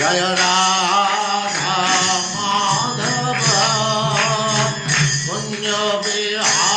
जय राधा माधव कुंज बिहारी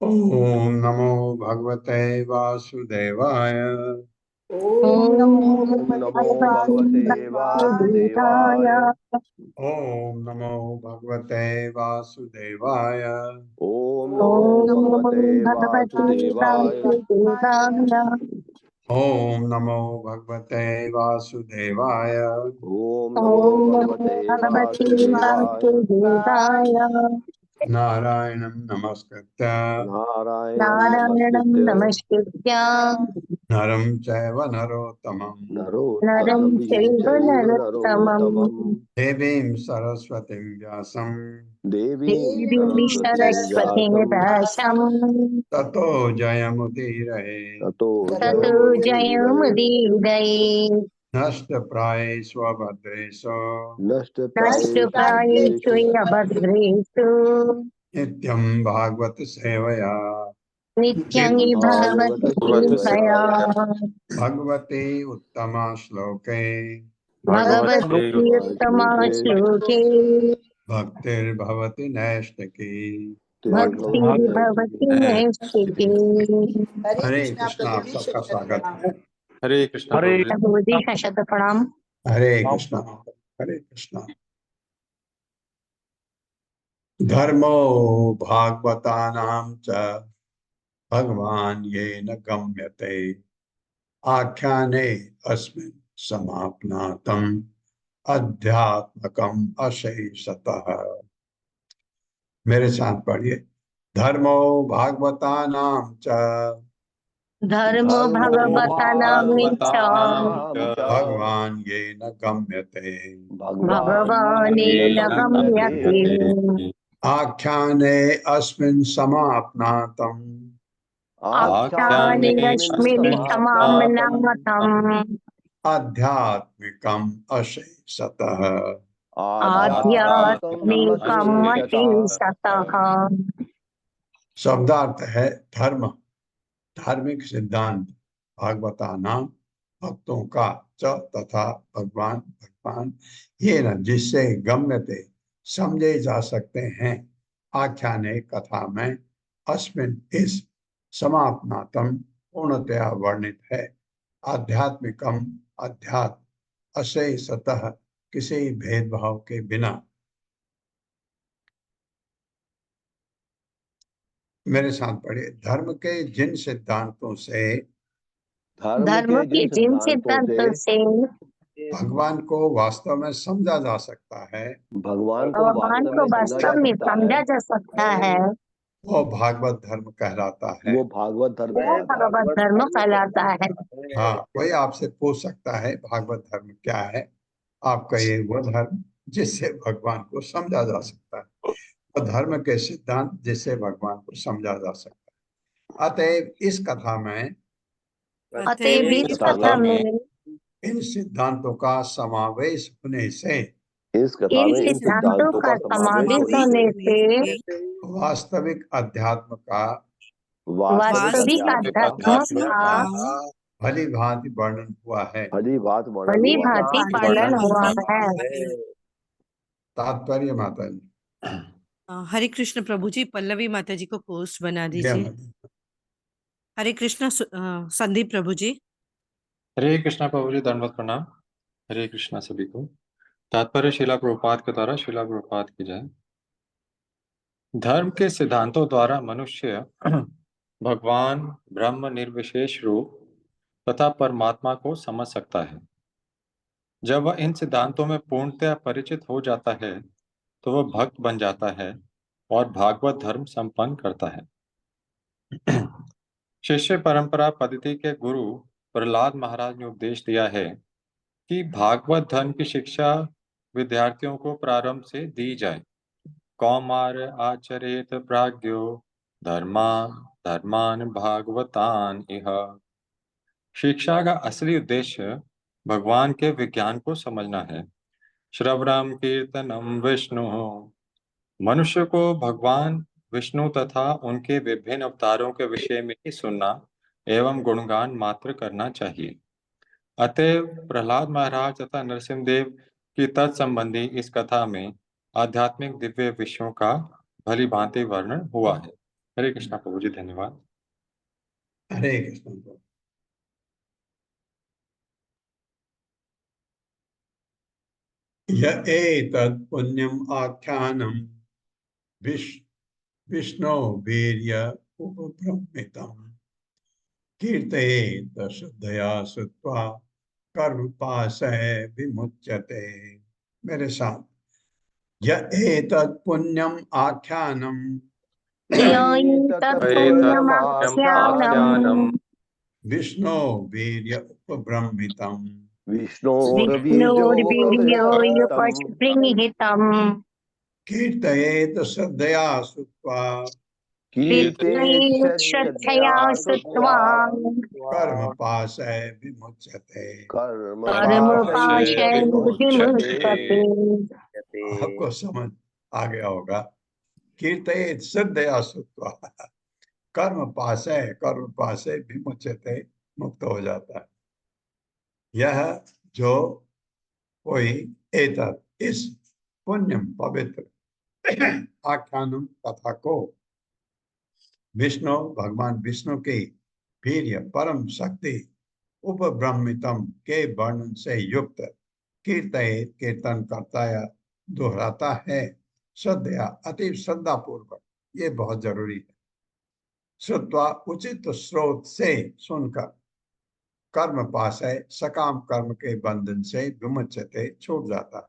ओम नमो भगवते वासुदेवाय। ओम नमो भगवते वासुदेवाय। ओम नमो भगवते वासुदेवाय। ओम नमो भगवते वासुदेवाय। ओम नमो भगवते वासुदेवाय। ओम नमो ॐ नमो भगवते भगवते वासुदेवाय। वासुदेवाय। नारायणं नमस्कृत्य नारायणं नारायणं नमस्कृत्य नमस्कृत्य नरं चैव नरोत्तमं नरं नरोत्तमं चैव चैव नरोत्तमम् नरोत्तमं देवीं सरस्वतीं व्यासं देवीं देवीं सरस्वतीं सरस्वतीं व्यासं व्यासम् ततो जयमुदीरये। ततो ततो जयमुदीरये। जयमुदीरये। नष्टप्रायेष्वभद्रेषु नष्टप्रायेषु नष्टप्रायेषु भद्रेषु अभद्रेषु नित्यं भागवत सेवया नित्यं हि भागवत भगवती सेवया दया। भगवते उत्तमा श्लोके भगवती उत्तमा श्लोके श्लोके भक्तिर्भवति नैष्टिकी। भक्तिर्भवति नैष्ठिकी। हरे कृष्णा, आप सबका स्वागत है। हरे कृष्णा हरे प्रभु जी। प्रभुजी का शत प्रणाम। हरे कृष्णा। हरे कृष्णा। धर्मो भागवतानां च भगवान येन गम्यते आख्याने अस्मिन् समाप्नातम् अध्यात्मकम् अशेषतः। मेरे साथ पढ़िए। धर्मो भागवतानां च धर्मो धर्मो भगवतानामिच्छ भागवतानां च भगवान येन गम्यते भगवानेन भगवानेन गम्यते गम्यते आख्याने अस्मिन् समाप्नातम् आख्याने अस्मिन् आख्यानिरश्मिनि समाप्नातम् समाम्नाथम् आध्यात्मिकम् अशेषतः। आध्यात्मिकम् आध्यात्मिकम् अशेषतः। अतिशतः। शब्दार्थ है धर्म, धार्मिक सिद्धांत, भागवता नाम, भक्तों का, च तथा भगवान, भगवान ये न जिससे गम्यते समझे जा सकते हैं, आख्याने कथा में, अस्मिन इस, समापनातम पूर्णतया वर्णित है, आध्यात्मिकम अध्यात्म, अशेषतः किसी भेदभाव के बिना। मेरे साथ पढ़िए। धर्म के जिन सिद्धांतों से धर्म के जिन सिद्धांतों से भगवान को वास्तव में समझा जा सकता है, भगवान को भगवान वास्तव को में समझा जा वास्तव में सकता है, समझा जा सकता है, वो भागवत धर्म कहलाता है। वो भागवत धर्म वो कहलाता है। भगवत धर्म कहलाता है। हाँ, कोई आपसे पूछ सकता है भागवत धर्म क्या है, आप कहिए वो धर्म जिससे भगवान को समझा जा सकता है, वो धर्म के सिद्धांत जिससे भगवान को समझा जा सकता है। अतएव इस कथा में अतएव इस कथा में इन सिद्धांतों का समावेश होने से इस कथा इन में इन सिद्धांतों सिद्धांतों का का समावेश समावेश होने से वास्तविक अध्यात्म का वास्तविक अध्यात्म का भली भांति वर्णन हुआ है। भली बात वर्णन भली हुआ है। भांति वर्णन हुआ है। तात्पर्य माता जी। हरे कृष्ण प्रभु जी। पल्लवी माता जी को पोस्ट बना दीजिए। हरे कृष्ण संदीप प्रभु जी। हरे कृष्णा प्रभु जी, दंडवत प्रणाम। हरे कृष्णा सभी को। तात्पर्य शिला प्रभुपाद के द्वारा। शिला प्रभुपाद की जय। धर्म के सिद्धांतों द्वारा मनुष्य भगवान ब्रह्म निर्विशेष रूप तथा परमात्मा को समझ सकता है। जब वह इन सिद्धांतों में पूर्णतया परिचित हो जाता है तो वह भक्त बन जाता है और भागवत धर्म संपन्न करता है। शिष्य परंपरा पद्धति के गुरु प्रहलाद महाराज ने उपदेश दिया है कि भागवत धर्म की शिक्षा विद्यार्थियों को प्रारंभ से दी जाए। कौमार आचरेत प्राज्ञो धर्मान भागवतान इह। शिक्षा का असली उद्देश्य भगवान के विज्ञान को समझना है। श्रवणम कीर्तनम विष्णु। मनुष्य को भगवान विष्णु तथा उनके विभिन्न अवतारों के विषय में ही सुनना एवं गुणगान मात्र करना चाहिए। अतएव प्रहलाद महाराज तथा नरसिंहदेव की तत्संबंधी इस कथा में आध्यात्मिक दिव्य विषयों का भली भांति वर्णन हुआ है। हरे कृष्णा प्रभु जी, धन्यवाद। हरे कृष्ण। य एतत् पुण्यम आख्यानम विष्णु वीर्य उपब्रह्मितम् कीर्तयेत श्रद्धया श्रुत्वा कर्मपाशय विमुच्यते। मेरे साथ, य एतत् पुण्यम आख्यानम तत्पुण्यमाख्यानम् विष्णु वीर्य उपब्रह्मितम् विष्णोर्वीर्योऽयुपस्पृङ्हितम् कीर्तयेत श्रद्धया श्रुत्वा कीर्तयेत् श्रद्धया श्रुत्वा कर्मपाशय विमुच्यते। कर्मपाशैर्विमुच्यते। आपको समझ आ गया होगा। कीर्तयेत श्रद्धया श्रुत्वा कर्म पाशय विमुच्यते, मुक्त हो जाता है। यह जो कोई एतत् इस पुण्यम पवित्र आख्यानम कथा को विष्णु भगवान विष्णु की वीर्य परम शक्ति उपब्रह्मितम के वर्णन से युक्त कीर्तन करता या दोहराता है, श्रद्धया अति श्रद्धा पूर्वक, ये बहुत जरूरी है। श्रुत्वा उचित स्रोत से सुनकर कर्म पाशय सकाम कर्म के बंधन से विमुच्यते, छूट जाता है।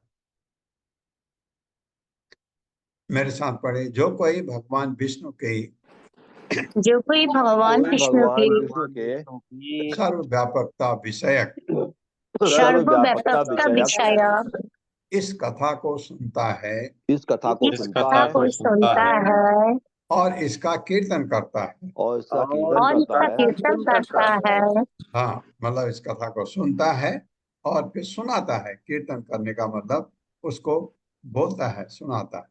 मेरे साथ पढ़े, जो कोई भगवान विष्णु के सर्वव्यापकता विषयक इस कथा को सुनता है, और इसका कीर्तन करता है, हाँ, मतलब इस कथा को सुनता है और फिर सुनाता है। कीर्तन करने का मतलब उसको बोलता है, सुनाता है।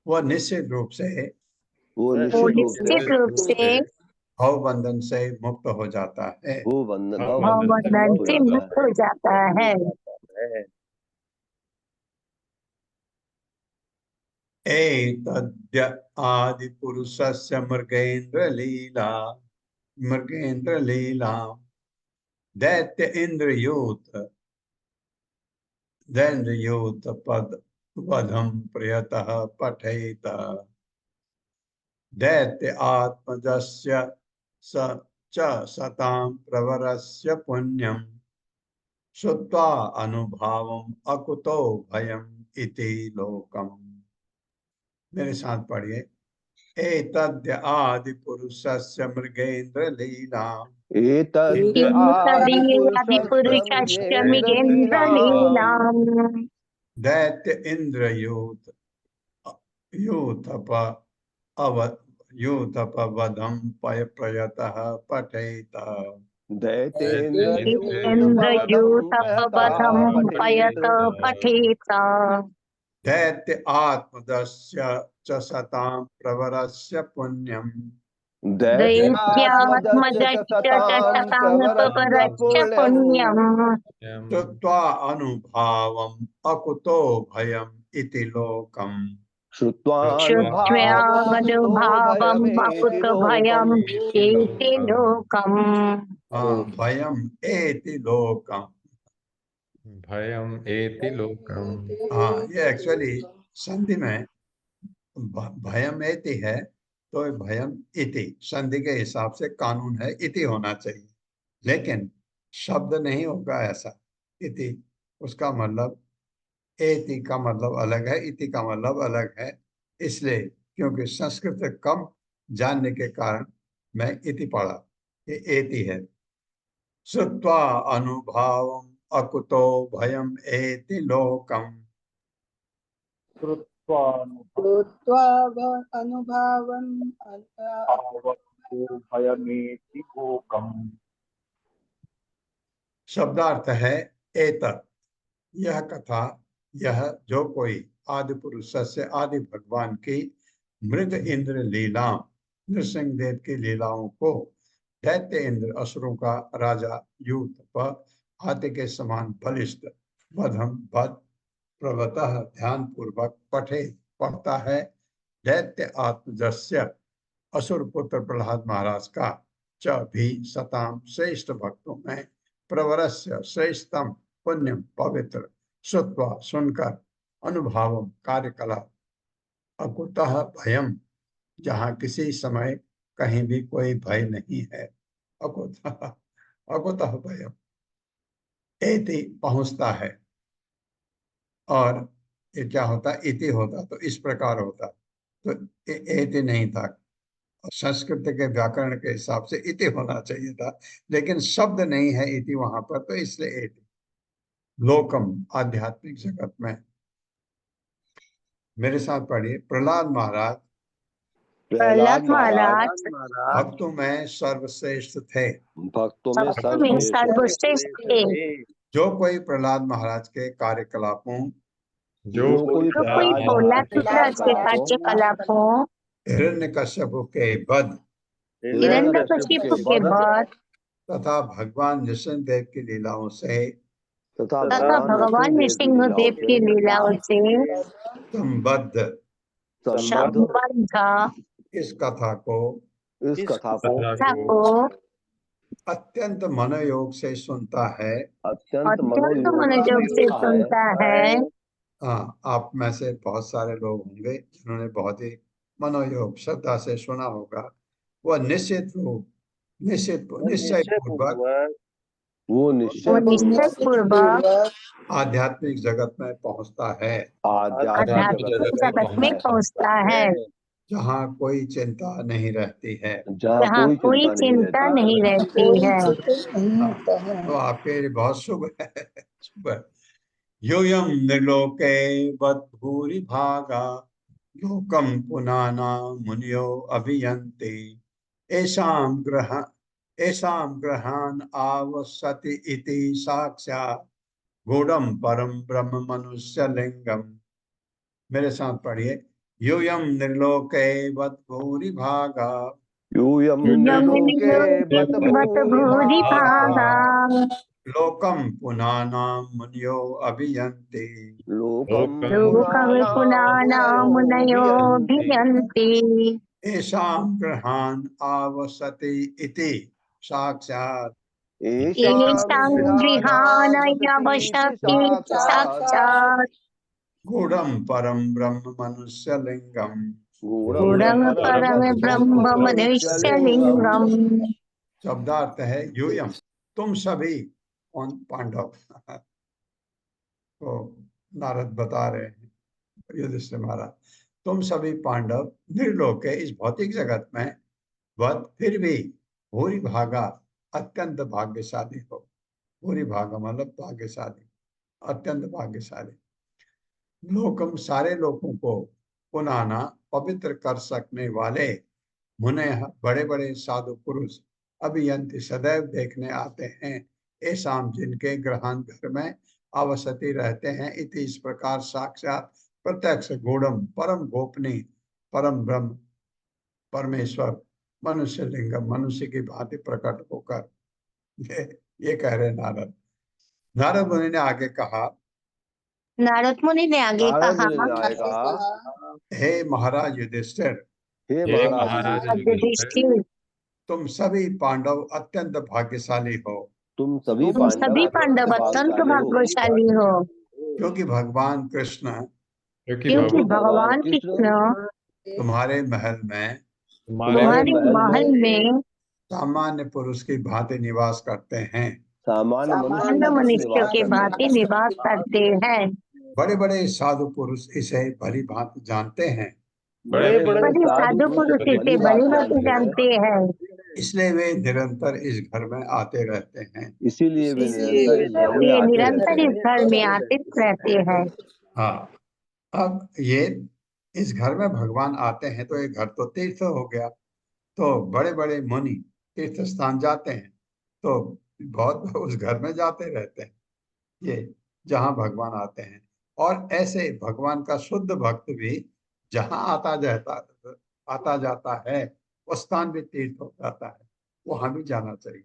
वह निश्चित रूप से भव बंधन से मुक्त हो जाता है। एतद्य आदि पुरुषस्य मृगेन्द्र लीला दैत्य इंद्रयूत पद वधम प्रयतः पठेत दैत्य आत्मजस्य सतां प्रवरस्य पुण्यम श्रुत्वा अनुभावम अकुतो भयम इति लोकम। मेरे साथ पढ़िए, एतद्य आदि पुरुषस्य मृगेन्द्र लीला दैत्य इंद्रयूत यूथपवधम प्रयतः पठेत दैत्य आत्मदस्य च सतां प्रवरस्य पुण्यम श्रुत्वा अनुभावम अकुतो भयम इति लोकम। भयम एति लोकम, भयम एति लोकम। हाँ, ये एक्चुअली संधि में भयम एति है, तो भयम इति संधि के हिसाब से कानून है, इति होना चाहिए, लेकिन शब्द नहीं होगा ऐसा। इति उसका मतलब, एति का मतलब अलग है, इति का मतलब अलग है। इसलिए क्योंकि संस्कृत कम जानने के कारण मैं इति पढ़ा, ये एति है। श्रुत्वा अनुभावम अकुतो भयम एति लोकम। शब्दार्थ है एतत्, यह कथा, यह जो कोई आदि पुरुष से आदि भगवान की मृग इंद्र लीला, नृसिंह देव की लीलाओं को दैत्य इंद्र असुरों का राजा यूथ हाथी के समान बलिष्ठ वधम वध प्रवतः ध्यान पूर्वक पढ़ता है। दैत्य आत्मजस्य असुर पुत्र प्रहलाद महाराज का च भी सताम श्रेष्ठ भक्तों में प्रवरस्य श्रेष्ठतम पुण्यम पवित्र श्रुत्वा सुनकर अनुभावम कार्यकला अकुतः भयम, जहाँ किसी समय कहीं भी कोई भय नहीं है, अकुतः भयम, एति पहुंचता है। और ये क्या होता, इति होता तो इस प्रकार होता, तो एति नहीं था। संस्कृत के व्याकरण के हिसाब से इति होना चाहिए था, लेकिन शब्द नहीं है इति वहां पर, तो इसलिए एति। लोकम, आध्यात्मिक जगत में। मेरे साथ पढ़िए, प्रहलाद महाराज प्रहलाद महाराज भक्तों में सर्वश्रेष्ठ थे। भक्तों में भक्तों में सर्वश्रेष्ठ थे। जो कोई प्रहलाद महाराज के कार्यकलापों, जो कोई जो कोई प्रहलाद महाराज के कार्यकलापों, हिरण्यकश्यप के वध हिरण्यकशिपु के बाद तथा भगवान नृसिंहदेव की लीलाओं से तथा भगवान नृसिंहदेव की लीलाओं से संबद्ध संबद्ध इस कथा को अत्यंत मनोयोग से सुनता है। अत्यंत मनोयोग से सुनता है। हाँ, आप में से बहुत सारे लोग होंगे जिन्होंने बहुत ही मनोयोग श्रद्धा से सुना होगा। वह निश्चय पूर्वक वो निश्चय पूर्वक आध्यात्मिक जगत में पहुंचता है, आध्यात्मिक जगत में पहुंचता है, जहाँ कोई चिंता नहीं रहती है। जहाँ कोई चिंता नहीं रहती है। तो आपके लिए बहुत शुभ है, शुभ है। यूयं निर्लोके बद्भूरि भागा लोकम पुनाना मुनियो अभियन्ति येषां ग्रहान् आवसति इति साक्षात् गूढ़ं परम ब्रह्म मनुष्य लिंगम। मेरे साथ पढ़िए, यूयं निर्लोके बद्भूरि भागा भूरि भागा लोकम पुनाना मुनियो अभियन्ति लोकं पुनाना मुनयो भियन्ति येषां ग्रहान् आवसति इति साक्षात् येषां गृहाणयवसति साक्षात् गूढ़ं परम ब्रह्म मनुष्य लिंगम। गूढ़ं परम ब्रह्म मनुष्यलिंगम्। शब्दार्थ है यूयम, तुम सभी, कौन, पांडव। तो नारद बता रहे हैं युधिष्ठिर महाराज, तुम सभी पांडव निर्लोक है इस भौतिक जगत में, वह फिर भी भूरि भागा अत्यंत भाग्यशाली हो। भूरि भागा मतलब भाग्यशाली, अत्यंत भाग्यशाली। लोकम, सारे लोगों को पुनाना, पवित्र कर सकने वाले, मुने, बड़े बड़े साधु पुरुष, अभियंती, सदैव देखने आते हैं, ऐसा जिनके ग्रहण घर में अवसति रहते हैं, इति इस प्रकार साक्षात प्रत्यक्ष गूढ़म परम गोपनीय परम ब्रह्म परमेश्वर मनुष्य लिंगम, मनुष्य की भांति प्रकट होकर ये कह रहे नारद। नारद मुनि ने आगे कहा, नारद मुनि ने आगे कहा, हे महाराज युधिष्ठिर, हे महाराज युधिष्ठिर, तुम सभी पांडव अत्यंत भाग्यशाली हो। तुम सभी पांडव अत्यंत भाग्यशाली हो, क्योंकि भगवान कृष्ण क्योंकि भगवान कृष्ण तुम्हारे महल में सामान्य पुरुष की भांति निवास करते हैं। सामान्य मनुष्य के भांति निवास करते हैं। बड़े बड़े साधु पुरुष इसे भली भांति जानते हैं। बड़े साधु पुरुष इसे भली भांति जानते हैं। इसलिए वे निरंतर इस घर में आते रहते हैं। इसीलिए वे निरंतर इस घर में आते रहते हैं। हाँ, अब ये इस घर में भगवान आते हैं तो ये घर तो तीर्थ हो गया, तो बड़े बड़े मुनि तीर्थ स्थान जाते हैं तो बहुत उस घर में जाते रहते हैं, ये जहाँ भगवान आते हैं। और ऐसे भगवान का शुद्ध भक्त भी जहाँ आता जाता है वो स्थान भी तीर्थ हो जाता है, वहां भी जाना चाहिए।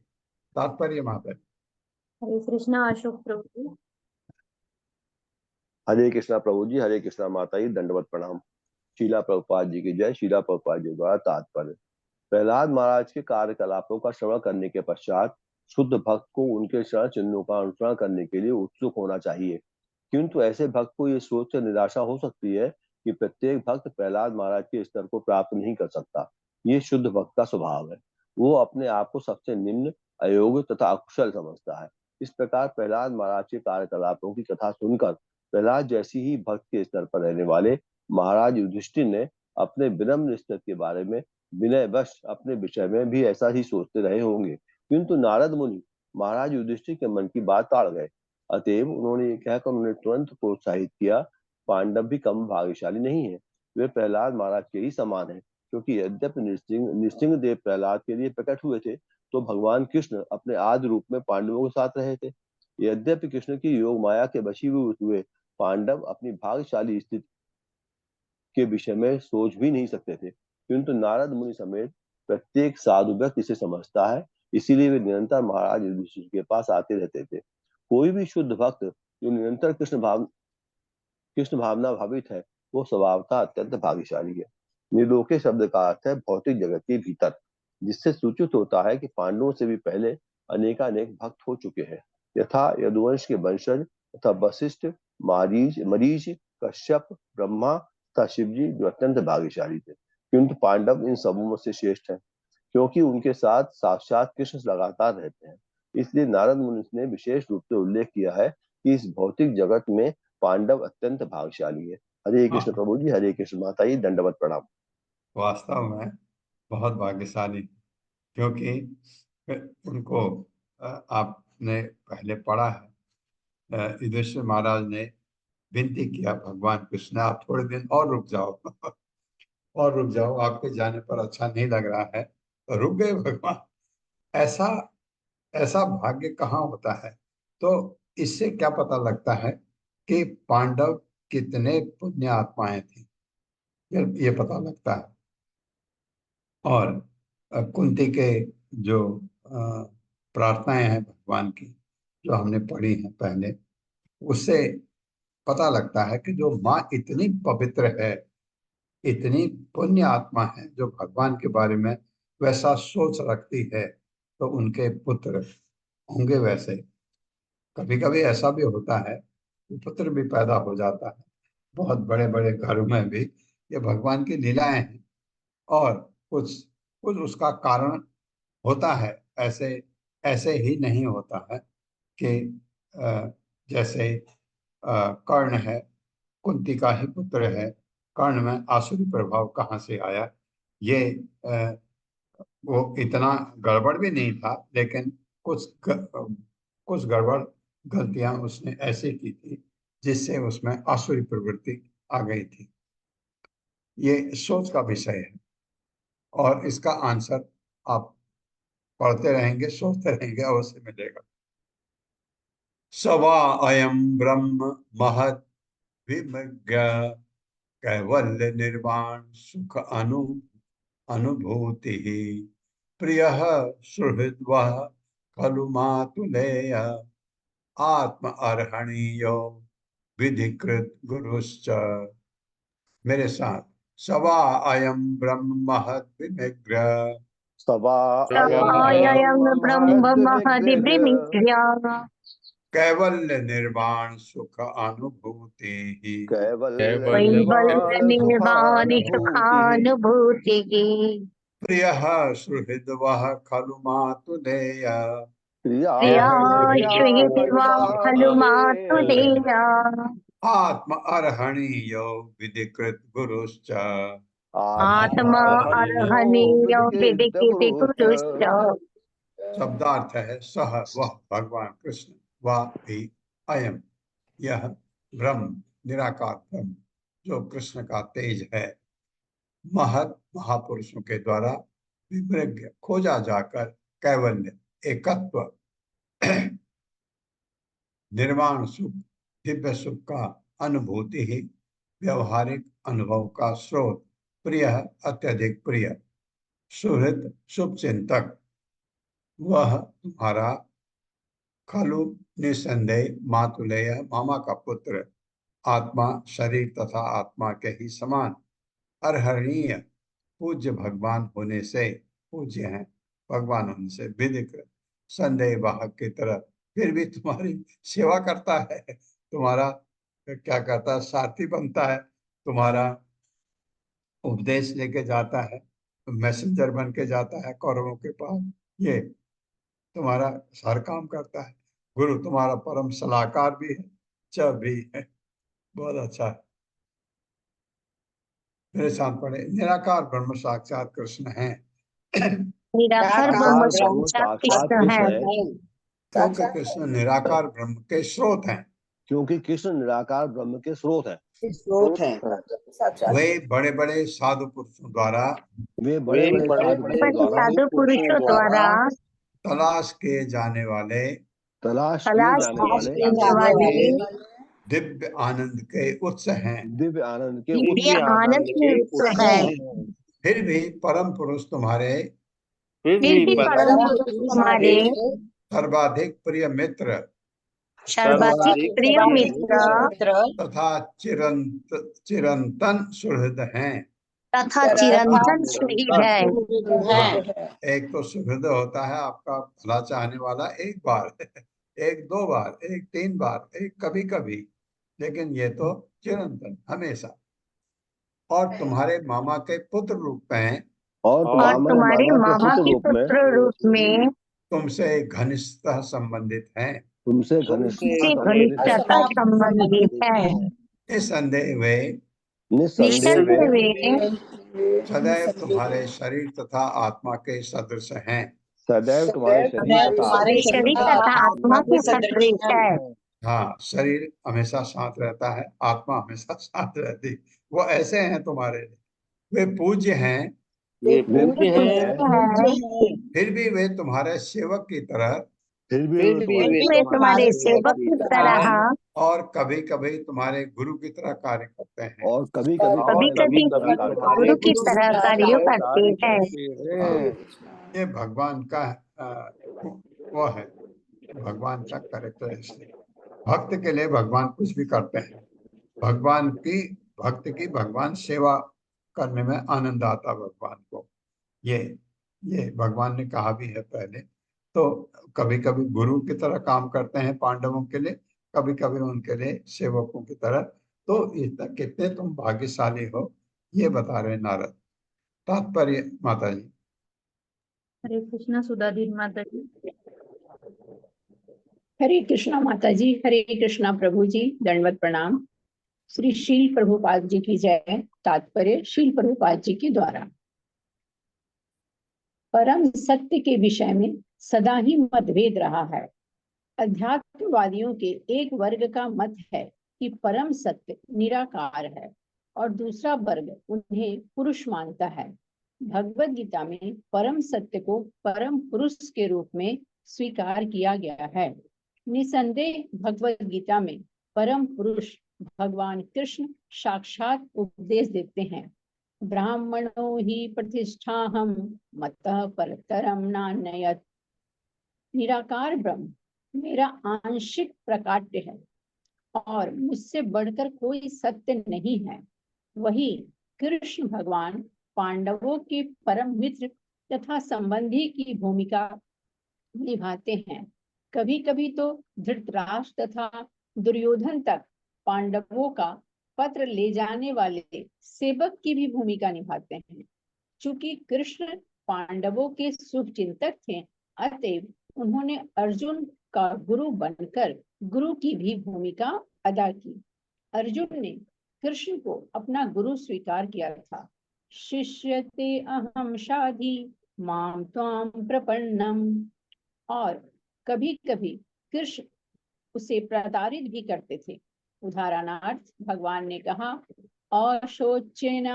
तात्पर्य माता जी। हरे कृष्णा अशोक प्रभु जी। हरे कृष्णा प्रभु जी, हरे कृष्णा माता जी, दंडवत प्रणाम। शीला प्रभुपाद जी की जय। शीला प्रभुपाद जी द्वारा तात्पर्य, प्रहलाद महाराज के कार्यकलापों का श्रवण करने के पश्चात शुद्ध भक्त को उनके शरण चिन्हों का अनुसरण करने के लिए उत्सुक होना चाहिए, किंतु ऐसे भक्त को ये सोच कर निराशा हो सकती है कि प्रत्येक भक्त प्रहलाद महाराज के स्तर को प्राप्त नहीं कर सकता। ये शुद्ध भक्त का स्वभाव है। वो अपने आप को सबसे निम्न, अयोग्य तथा अकुशल समझता है। इस प्रकार प्रहलाद महाराज के कार्यकलापों की कथा सुनकर प्रहलाद जैसी ही भक्त के स्तर पर रहने वाले महाराज युधिष्ठिर ने अपने विनम्र स्तर के बारे में विनयवश अपने विषय में भी ऐसा ही सोचते रहे होंगे, किंतु नारद मुनि महाराज युधिष्ठिर के मन की बात टाल गए। अतएव उन्होंने ये कहकर उन्हें तुरंत प्रोत्साहित किया, पांडव भी कम भाग्यशाली नहीं है, वे प्रहलाद महाराज के ही समान है, क्योंकि यद्यपि नृसिंह देव प्रहलाद के लिए प्रकट हुए थे, तो भगवान कृष्ण अपने आदि रूप में पांडवों के साथ रहे थे। यद्यपि कृष्ण की योग माया के वशीभूत हुए पांडव अपनी भाग्यशाली स्थिति के विषय में सोच भी नहीं सकते थे, किंतु नारद मुनि समेत प्रत्येक साधु व्यक्ति इसे समझता है, इसीलिए वे निरंतर महाराज युधिष्ठिर के पास आते रहते थे। कोई भी शुद्ध भक्त जो निरंतर कृष्ण भावना भावित है, वो स्वभावतः अत्यंत भाग्यशाली है। निर्लोके शब्द का अर्थ है भौतिक जगत के भीतर, जिससे सूचित होता है कि पांडवों से भी पहले अनेकानेक भक्त हो चुके हैं, यथा यदुवंश के वंशज तथा वशिष्ठ, मरीच, कश्यप, ब्रह्मा तथा शिवजी, जो अत्यंत भाग्यशाली थे। किंतु पांडव इन सबों से श्रेष्ठ हैं, क्योंकि उनके साथ साक्षात कृष्ण लगातार रहते हैं। इसलिए नारद मुनि ने विशेष रूप से उल्लेख किया है कि इस भौतिक जगत में पांडव अत्यंत भाग्यशाली है। हरे कृष्ण हाँ, प्रभु जी, हरे कृष्ण माता जी, दंडवत प्रणाम। वास्तव में बहुत भाग्यशाली, क्योंकि उनको आपने पहले पढ़ा है, युधिष्ठिर महाराज ने विनती किया भगवान कृष्ण, आप थोड़े दिन और रुक जाओ और रुक जाओ, आपके जाने पर अच्छा नहीं लग रहा है, तो रुक गए भगवान। ऐसा ऐसा भाग्य कहाँ होता है? तो इससे क्या पता लगता है कि पांडव कितने पुण्य आत्माएं थी, ये पता लगता है। और कुंती के जो प्रार्थनाएं हैं भगवान की, जो हमने पढ़ी हैं पहले, उससे पता लगता है कि जो माँ इतनी पवित्र है, इतनी पुण्य आत्मा है, जो भगवान के बारे में वैसा सोच रखती है, तो उनके पुत्र होंगे वैसे। कभी कभी ऐसा भी होता है कि पुत्र भी पैदा हो जाता है बहुत बड़े बड़े घरों में भी, ये भगवान की लीलाएं हैं। और कुछ कुछ उसका कारण होता है, ऐसे ऐसे ही नहीं होता है कि जैसे कर्ण है, कुंती का ही पुत्र है, कर्ण में आसुरी प्रभाव कहाँ से आया, ये अ, वो इतना गड़बड़ भी नहीं था, लेकिन कुछ गड़बड़ गलतियां उसने ऐसे की थी जिससे उसमें आसुरी प्रवृत्ति आ गई थी। ये सोच का विषय है, और इसका आंसर आप पढ़ते रहेंगे, सोचते रहेंगे, अवश्य मिलेगा। सवा अयम ब्रह्म महद विमज्ञ कैवल्य निर्वाण सुख अनुभूति प्रिय सुहृद्व खलु मातुलेय आत्म अर्हणीयो विधिकृत गुरुश्च। मेरे साथ, सवा अयम ब्रह्म महद विनिग्रह सवा अयम सवायं ब्रह्म ब्रह्म महद् विग्रह महदिब्रह्मज्ञा कैवल्य निर्वाण सुख अनुभूति ही कैवल्य वैवल्य निर्वाण निर्वाणि सुखानुभूतिः। सुखानुभूतिः प्रिय सुहृद्व खलु मातुलेय प्रिया प्रियाश्वेति सुहृद्वा खलु मातुलेय मातुलेया आत्म अर्हणीयो विधिकृत गुरुश्च। आत्मा आत्मा अर्हणीयो अर्हणीयो विधिकृत विदिकिति गुरुश्च। कुरुश्च शब्दार्थ है सह, वह भगवान कृष्ण, वह भी अयम, यह ब्रह्म, निराकार ब्रह्म, जो कृष्ण का तेज है, महत, महापुरुषों के द्वारा विमृग्य, खोजा जाकर, कैवल्य, एकत्व, निर्वाण सुख, दिव्य सुख का अनुभूति ही, व्यवहारिक अनुभव का स्रोत, प्रिय, अत्यधिक प्रिय, सुहृद, शुभ चिंतक, वह तुम्हारा, खलु निसंदेह, मातुलेय, मामा का पुत्र, आत्मा, शरीर तथा आत्मा के ही समान, अर्हणीय, पूज्य भगवान होने से, पूज्य हैं भगवान होने से, विधिकृत, संदेह वाहक की तरह, फिर भी तुम्हारी सेवा करता है, तुम्हारा क्या करता है, सारथी बनता है, तुम्हारा उपदेश लेके जाता है, मैसेंजर बन के जाता है कौरवों के पास, ये तुम्हारा हर काम करता है। गुरु तुम्हारा परम सलाहकार भी है, जब भी है। बहुत अच्छा है। मेरे साथ पढ़े, निराकार ब्रह्म साक्षात कृष्ण है। निराकार ब्रह्म साक्षात कृष्ण है, क्योंकि कृष्ण निराकार ब्रह्म के स्रोत हैं। क्योंकि कृष्ण निराकार ब्रह्म के स्रोत है। स्रोत हैं। वे बड़े बड़े साधु पुरुषों द्वारा वे बड़े बड़े साधु पुरुषों द्वारा तलाश किए जाने वाले तलाश तलाश किए किए जाने वाले दिव्य आनंद के उत्स हैं। दिव्य आनंद के दिव्य आनंद के उत्स है। फिर भी परम पुरुष तुम्हारे फिर भी परम पुरुष तुम्हारे सर्वाधिक प्रिय मित्र सर्वाधिक प्रिय मित्र तथा चिरंतन सुहृद हैं। तथा चिरंतन सुहृद है। एक तो सुहृद होता है आपका भला चाहने वाला, एक बार एक दो बार, एक तीन बार, एक कभी कभी, लेकिन ये तो चिरंतन हमेशा। और तुम्हारे मामा के पुत्र रूप में और तुम्हारे मामा के पुत्र रूप में तुमसे घनिष्ठता संबंधित हैं। तुमसे घनिष्ठता संबंधित है। निसंदेह वे निसंदेह वे सदैव तुम्हारे शरीर तथा आत्मा के सदृश हैं। सदैव तुम्हारे शरीर तथा आत्मा के सदृश है। हाँ, शरीर हमेशा साथ रहता है, आत्मा हमेशा साथ रहती, वो ऐसे हैं तुम्हारे लिए। वे पूज्य हैं, फिर भी वे तुम्हारे सेवक की तरह, वे तुम्हारे सेवक की तरह और कभी कभी तुम्हारे गुरु की तरह कार्य करते हैं। और कभी कभी गुरु की तरह कार्य करते हैं। ये भगवान का वो है, भगवान का कैरेक्टरिस्टिक। भक्त के लिए भगवान कुछ भी करते हैं। भगवान की भक्त की भगवान सेवा करने में आनंद आता भगवान को। ये भगवान ने कहा भी है पहले। तो कभी कभी गुरु की तरह काम करते हैं पांडवों के लिए, कभी कभी उनके लिए सेवकों की तरह। तो इतना कितने तुम भाग्यशाली हो, ये बता रहे नारद। तात्पर्य माता जी। हरे कृष्णा सुधाधीर माता जी। हरे कृष्णा माता जी, हरे कृष्णा प्रभु जी, दंडवत प्रणाम। श्री शील प्रभुपाद जी की जय। तात्पर्य शील प्रभुपाद जी के द्वारा। परम सत्य के विषय में सदा ही मतभेद रहा है। अध्यात्मवादियों के एक वर्ग का मत है कि परम सत्य निराकार है और दूसरा वर्ग उन्हें पुरुष मानता है। भगवत गीता में परम सत्य को परम पुरुष के रूप में स्वीकार किया गया है। निसंदेह भगवत गीता में परम पुरुष भगवान कृष्ण साक्षात उपदेश देते हैं। ब्राह्मणो ही प्रतिष्ठाहम मत्तः परतरम नान्यत्। निराकार ब्रह्म मेरा आंशिक प्रकाट्य है और मुझसे बढ़कर कोई सत्य नहीं है। वही कृष्ण भगवान पांडवों के परम मित्र तथा संबंधी की भूमिका निभाते हैं। कभी कभी तो धृतराष्ट्र तथा दुर्योधन तक पांडवों का पत्र ले जाने वाले सेवक की भी भूमिका निभाते हैं। चूंकि कृष्ण पांडवों के शुभ चिंतक थे, अतएव उन्होंने अर्जुन का गुरु बनकर गुरु की भी भूमिका अदा की। अर्जुन ने कृष्ण को अपना गुरु स्वीकार किया था। शिष्यते अहम शाधि माम त्वाम प्रपन्नम। और कभी कभी कृष्ण उसे प्रताड़ित भी करते थे। उदाहरणार्थ भगवान ने कहा, अशोचयान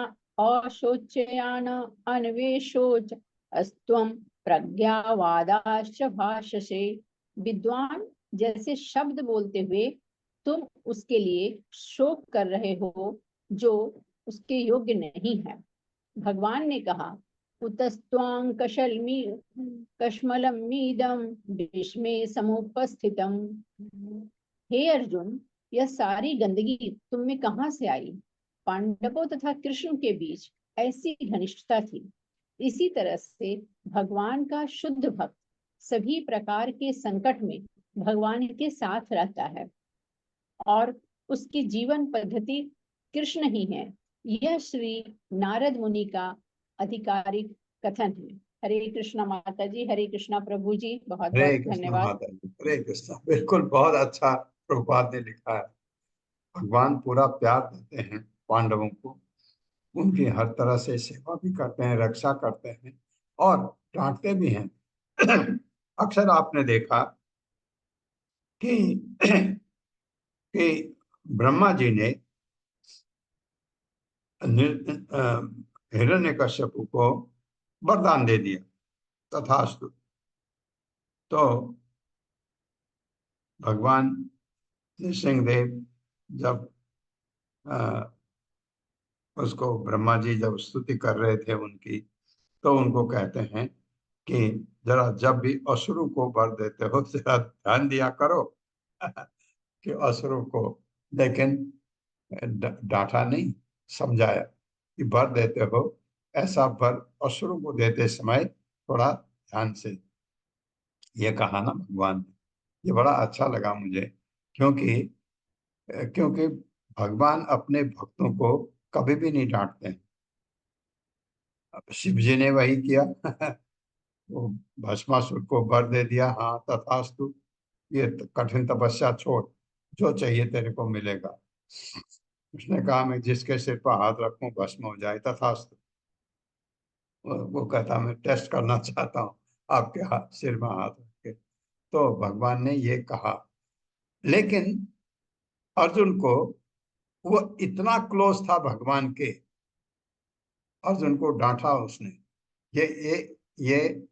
अन्वेषोच अस्त्वम प्रज्ञावादाश्च भाषसे। विद्वान जैसे शब्द बोलते हुए तुम उसके लिए शोक कर रहे हो जो उसके योग्य नहीं है। भगवान ने कहा, उतस्त्वां कश्मलमीदं भीष्मे समुपस्थितम। हे अर्जुन, यह सारी गंदगी तुम में कहाँ से आई? पांडवों तथा कृष्ण के बीच ऐसी घनिष्ठता थी। इसी तरह से भगवान का शुद्ध भक्त सभी प्रकार के संकट में भगवान के साथ रहता है और उसकी जीवन पद्धति कृष्ण ही है। यह श्री नारद मुनि का आधिकारिक कथन है। हरे कृष्णा माता जी, हरे कृष्णा प्रभु जी, बहुत हरे बहुत कृष्ण धन्यवाद। माता जी, हरे कृष्ण। बिल्कुल, बहुत अच्छा प्रभुपाद ने लिखा है। भगवान पूरा प्यार देते हैं पांडवों को, उनकी हर तरह से सेवा भी करते हैं, रक्षा करते हैं और डांटते भी हैं। अक्सर आपने देखा कि कि ब्रह्मा जी ने हिरण्यकश्यप को वरदान दे दिया, तथास्तु। तो भगवान नृसिंहदेव जब उसको ब्रह्मा जी जब स्तुति कर रहे थे उनकी, तो उनको कहते हैं कि जरा जब भी असुरों को वर देते हो जरा ध्यान दिया करो कि असुरों को, लेकिन डांटा नहीं, समझाया कि वर देते हो, ऐसा वर असुरों को देते समय थोड़ा ध्यान से, ये कहा ना भगवान ने। ये बड़ा अच्छा लगा मुझे, क्योंकि क्योंकि भगवान अपने भक्तों को कभी भी नहीं डांटते हैं। अब शिव जी ने वही किया। वो भस्मासुर को वर दे दिया, हाँ तथास्तु, ये कठिन तपस्या छोड़, जो चाहिए तेरे को मिलेगा। उसने कहा मैं जिसके सिर पर हाथ रखूं भस्म हो जाए, तथास्तु। वो कहता मैं टेस्ट करना चाहता हूँ आपके हाथ सिर में हाथ रख के। तो भगवान ने ये कहा, लेकिन अर्जुन को, वो इतना क्लोज था भगवान के, अर्जुन को डांटा उसने। ये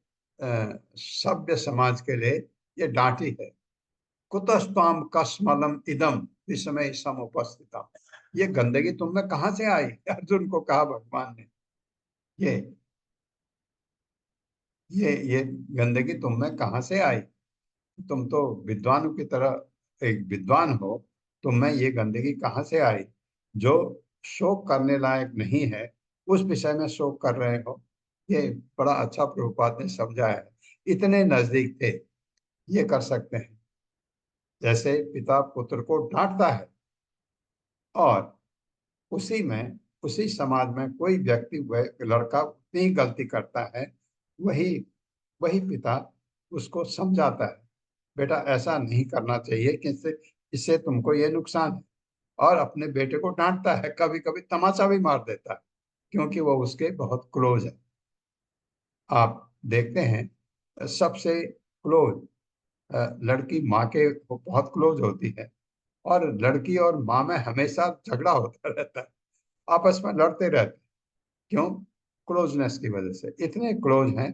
सभ्य समाज के लिए ये डांटी है। कुतस्ताम कस्मलम इदम विस्मय समुपस्थितम, ये गंदगी तुम में कहां से आई? अर्जुन को कहा भगवान ने, ये गंदगी तुम में कहां से आई? तुम तो विद्वानों की तरह एक विद्वान हो, तुम में ये गंदगी कहां से आई? जो शोक करने लायक नहीं है उस विषय में शोक कर रहे हो। ये बड़ा अच्छा प्रभुपाद ने समझाया है। इतने नजदीक थे, ये कर सकते हैं। जैसे पिता पुत्र को डांटता है, और उसी समाज में कोई व्यक्ति, लड़का उतनी ही गलती करता है, वही वही पिता उसको समझाता है, बेटा ऐसा नहीं करना चाहिए, कि इससे तुमको ये नुकसान है। और अपने बेटे को डांटता है, कभी कभी तमाचा भी मार देता है, क्योंकि वो उसके बहुत क्लोज है। आप देखते हैं सबसे क्लोज लड़की माँ के बहुत क्लोज होती है, और लड़की और माँ में हमेशा झगड़ा होता रहता है, आपस में लड़ते रहते हैं। क्यों? क्लोजनेस की वजह से। इतने क्लोज हैं,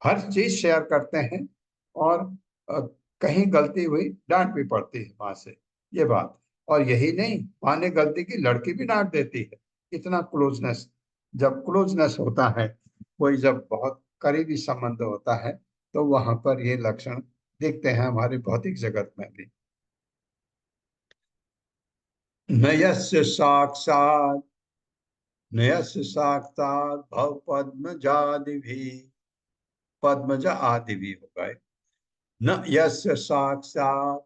हर चीज शेयर करते हैं, और अ, कहीं गलती हुई डांट भी पड़ती है माँ से, ये बात। और यही नहीं, माँ ने गलती की, लड़की भी डांट देती है। इतना क्लोजनेस, जब क्लोजनेस होता है, कोई जब बहुत करीबी संबंध होता है, तो वहां पर ये लक्षण दिखते हैं हमारे भौतिक जगत में भी। नयस्य साक्षात् नयस्य साक्षात् भव पद्मजादि भी, पद्मज आदि भी हो गए। न यस्य साक्षात्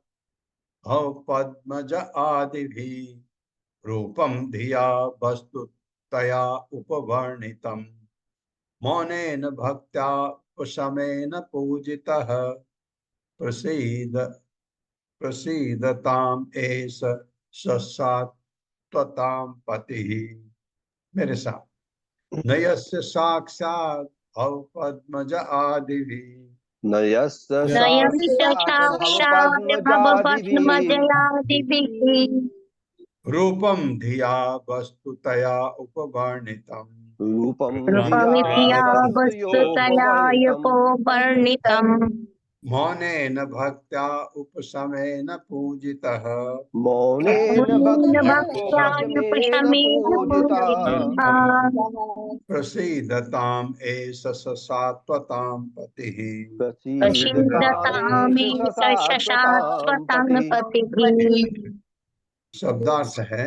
भव पद्मज आदि भी, रूपम धिया वस्तु तया उपवर्णितम, मौनेन भक्त्या उपशमेन पूजितः, प्रसीद प्रसीदताम एष सत्त्वताम पति। मेरे साथ, नयस्य साक्षात् भव पद्मज आदि भी, नयस्य नयस्य साक्षात् भव साक्षात् पद्मजादिभिः, भवपद्मजयादिभिः रूपम धिया वस्तुतया उपवर्णितम, रूपं धिया रूपमित्या वस्तुतया वस्तुतयोपवर्णितम्, यपोवर्णितम् मौनेन भक्त्या उपशमेन पूजितः, मौनेन मुनेन भक्त्या भक्त्या उपशमेन युपशमेन पूजितः, पूजिता प्रसीदताम एष सात्वताम पतिः। प्रसीदतामेष प्रसीदतामेष स सात्वतां शाश्वतं पतिः। पतिः शब्दार्थ है,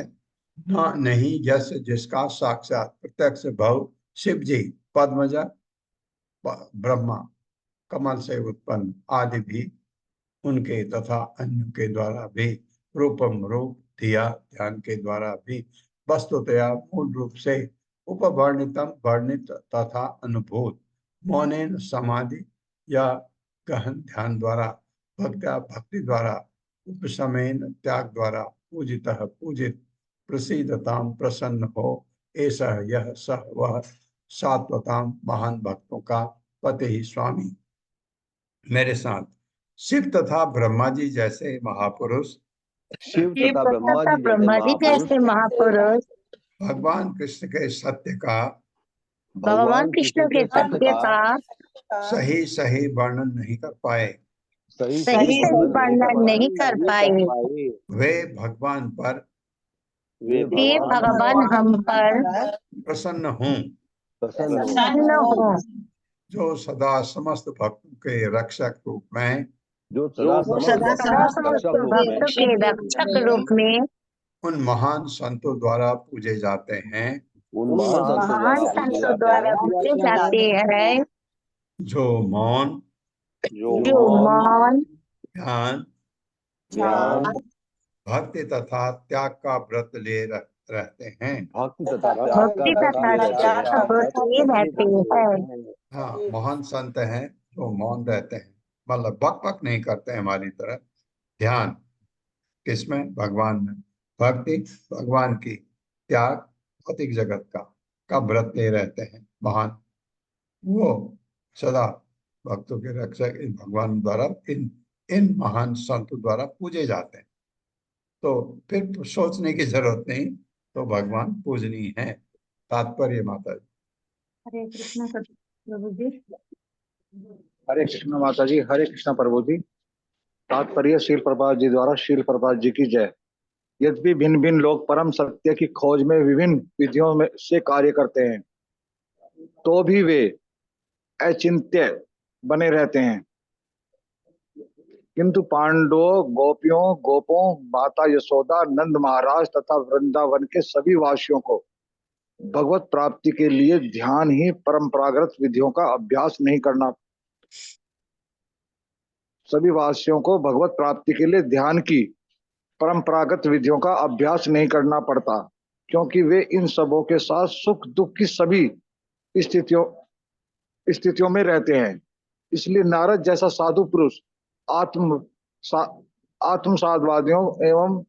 न नहीं यस जिसका साक्षात प्रत्यक्ष भव शिव जी, पद्मजा ब्रह्मा, कमल से उत्पन्न, आदि भी उनके तथा अन्य के द्वारा भी, रूपम रूप, धिया ध्यान के द्वारा भी, वस्तुतया मूल रूप से उपवर्णितम वर्णित तथा अनुभूत मौनेन समाधि या गहन ध्यान द्वारा भक्ति द्वारा उपशमेन त्याग द्वारा पूजितः पूजित प्रसीदताम प्रसन्न हो ऐसा यह सह वह सात्वताम महान भक्तों का पति ही स्वामी। मेरे साथ शिव तथा ब्रह्मा जी जैसे महापुरुष शिव तथा ब्रह्मा जी जैसे महापुरुष भगवान कृष्ण के सत्य का भगवान कृष्ण के सत्य का सही सही वर्णन नहीं कर पाए। सही वर्णन नहीं कर पाए। वे भगवान पर वे भगवान हम पर प्रसन्न हों प्रसन्न हो, जो सदा समस्त भक्तों के रक्षक रूप में जो सदा समस्त भक्त के रक्षक रूप में उन महान संतों द्वारा पूजे जाते हैं उन महान संतों द्वारा पूजे जाते हैं, जो मौन जो मौन ध्यान भक्ति तथा त्याग का व्रत ले रहते हैं। भक्ति तथा त्याग का व्रत लिए रहते हैं। हाँ, महान संत हैं जो मौन रहते हैं, मतलब बक बक नहीं करते हैं हमारी तरह। ध्यान किसमें? भगवान में। भक्ति भगवान की, त्याग भौतिक जगत का व्रत ले रहते हैं महान। वो सदा भक्तों के रक्षक इन भगवान द्वारा इन महान संतों द्वारा पूजे जाते हैं। तो फिर सोचने की जरूरत नहीं, तो भगवान पूजनीय है। तात्पर्य माता जी। हरे कृष्ण प्रभु जी। हरे कृष्ण माता जी। हरे कृष्ण प्रभु जी। तात्पर्य शील प्रभात जी द्वारा शील प्रभात जी की जय। यद्यपि भिन्न भिन्न लोग परम सत्य की खोज में विभिन्न विधियों में से कार्य करते हैं, तो भी वे अचिंत्य बने रहते हैं। किंतु पांडवों, गोपियों, गोपों, माता यशोदा, नंद महाराज तथा वृंदावन के सभी वासियों को भगवत प्राप्ति के लिए ध्यान ही परंपरागत विधियों का अभ्यास नहीं करना सभी वासियों को भगवत प्राप्ति के लिए ध्यान की परंपरागत विधियों का अभ्यास नहीं करना पड़ता, क्योंकि वे इन सबों के साथ सुख दुख की सभी स्थितियों में रहते हैं। इसलिए नारद जैसा साधु पुरुष आत्मसादवादियों एवं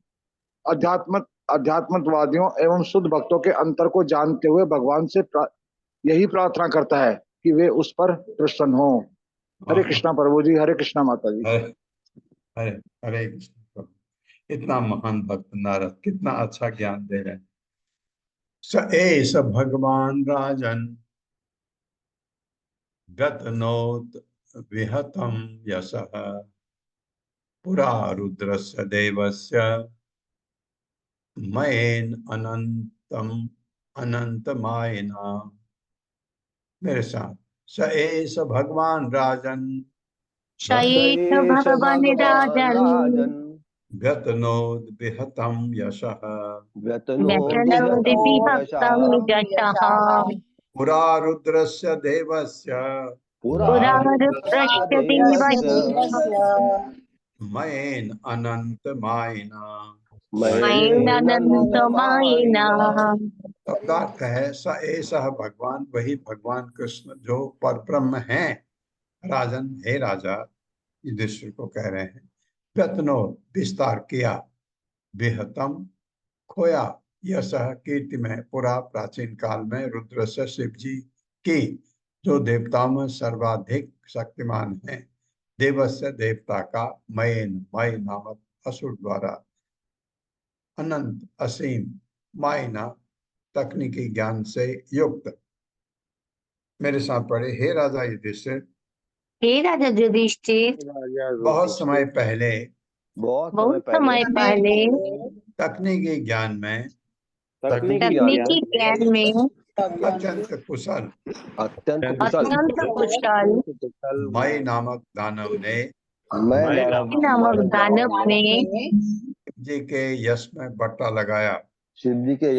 अध्यात्मवादियों एवं शुद्ध भक्तों के अंतर को जानते हुए भगवान से यही प्रार्थना करता है कि वे उस पर प्रसन्न हो। हरे कृष्णा प्रभु जी। हरे कृष्णा माता जी। हरे हरे कृष्ण प्रभु। इतना महान भक्त नारद कितना अच्छा ज्ञान दे रहे हैं। स एष भगवान राजन गतनोत विहतम यशः पुरा रुद्रस्य देवस्य मयेन अनंतमायना। मेरे साथ स एष भगवान राजन भगवान राजन गतनोद विहतम यशः पुरा रुद्रस्य देवस्य मयेन अनंतमायना। शब्दार्थ है स एषः भगवान, वही भगवान कृष्ण जो परब्रह्म हैं। राजन, हे राजा, युधिष्ठिर को कह रहे हैं। व्यतनो विस्तार किया, विहतम खोया, यशः कीर्ति में, पुरा प्राचीन काल में, रुद्र से शिव जी की जो देवताओं में सर्वाधिक शक्तिमान है, देवस्य देवता का, मयेन मय नामक असुर द्वारा, अनंत असीम, मायना तकनीकी ज्ञान से युक्त। मेरे साथ पढ़े, हे राजा युधिष्ठिर। हे राजा युधिष्ठिर, बहुत समय पहले तकनीकी ज्ञान में अत्यंत कुशल मय नामक दानव ने जी के यश में बट्टा लगाया। शिव जी के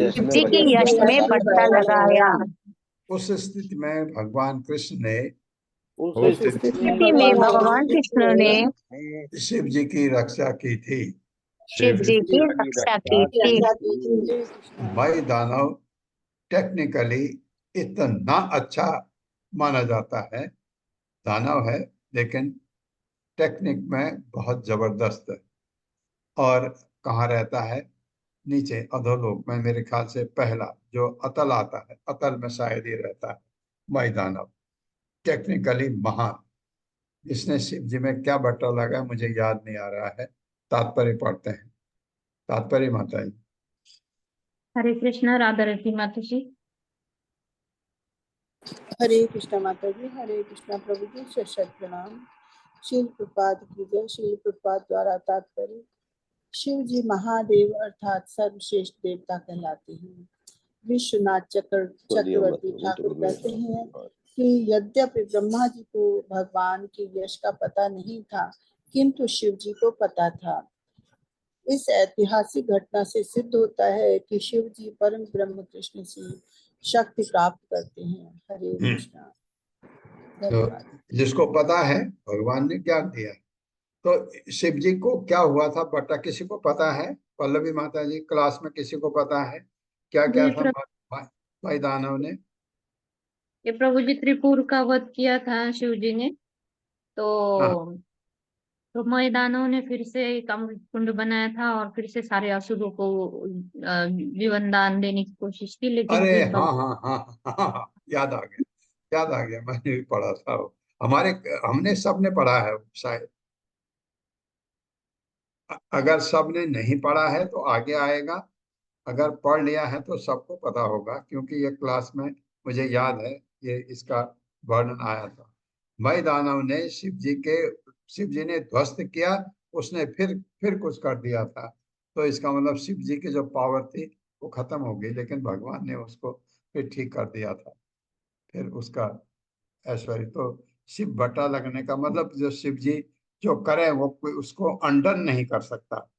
यश में बट्टा लगाया। उस स्थिति में भगवान कृष्ण ने भगवान कृष्ण ने शिव जी की रक्षा की थी। शिव जी की रक्षा की थी। मय दानव टेक्निकली इतना अच्छा माना जाता है, दानव है लेकिन टेक्निक में बहुत जबरदस्त है। और कहाँ रहता है? नीचे अधोलोक में, मेरे ख्याल से पहला जो अतल आता है, अतल में शायद ही रहता है वही दानव। टेक्निकली महान। इसने शिव जी में क्या बट्टा लगा मुझे याद नहीं आ रहा है, तात्पर्य पढ़ते हैं। तात्पर्य माता जी। हरे कृष्णा राधा रती माता जी। हरे कृष्णा माता जी, हरे कृष्णा प्रभु जी, शत प्रणाम। शिल प्रपात की जय। शिल प्रपात द्वारा तात्पर्य, शिव जी महादेव अर्थात सर्वश्रेष्ठ देवता कहलाते हैं। विश्वनाथ चक्रवर्ती ठाकुर कहते हैं कि यद्यपि ब्रह्मा जी को भगवान के यश का पता नहीं था, किंतु शिव जी को पता था। इस ऐतिहासिक घटना से सिद्ध होता है कि शिव जी परम ब्रह्म कृष्ण से शक्ति प्राप्त करते हैं। हरे कृष्णा। धन्यवाद। तो जिसको पता है भगवान ने ज्ञान दिया है। तो शिव जी को क्या हुआ था बट्टा, किसी को पता है? पल्लवी माता जी, क्लास में किसी को पता है क्या क्या जी था भाई दानव ने? ये प्रभु जी त्रिपुर का वध किया था शिव जी ने, हाँ। तो मैदानों ने फिर से एक अमृत कुंड बनाया था और फिर से सारे असुरों को जीवन दान देने की कोशिश की, लेकिन अरे फिर हाँ हाँ हाँ हाँ हाँ, याद आ गया, याद आ गया, मैंने भी पढ़ा था वो। हमारे हमने सबने पढ़ा है वो शायद। अगर सबने नहीं पढ़ा है तो आगे आएगा, अगर पढ़ लिया है तो सबको पता होगा, क्योंकि ये क्लास में मुझे याद है ये इसका वर्णन आया था। मई दानव ने शिव जी ने ध्वस्त किया, उसने फिर कुछ कर दिया था। तो इसका मतलब शिव जी की जो पावर थी वो खत्म हो गई, लेकिन भगवान ने उसको फिर ठीक कर दिया था। फिर उसका ऐश्वर्य तो शिव बटा लगने का मतलब जो शिव जी जो करे वो कोई उसको अंडन नहीं कर सकता,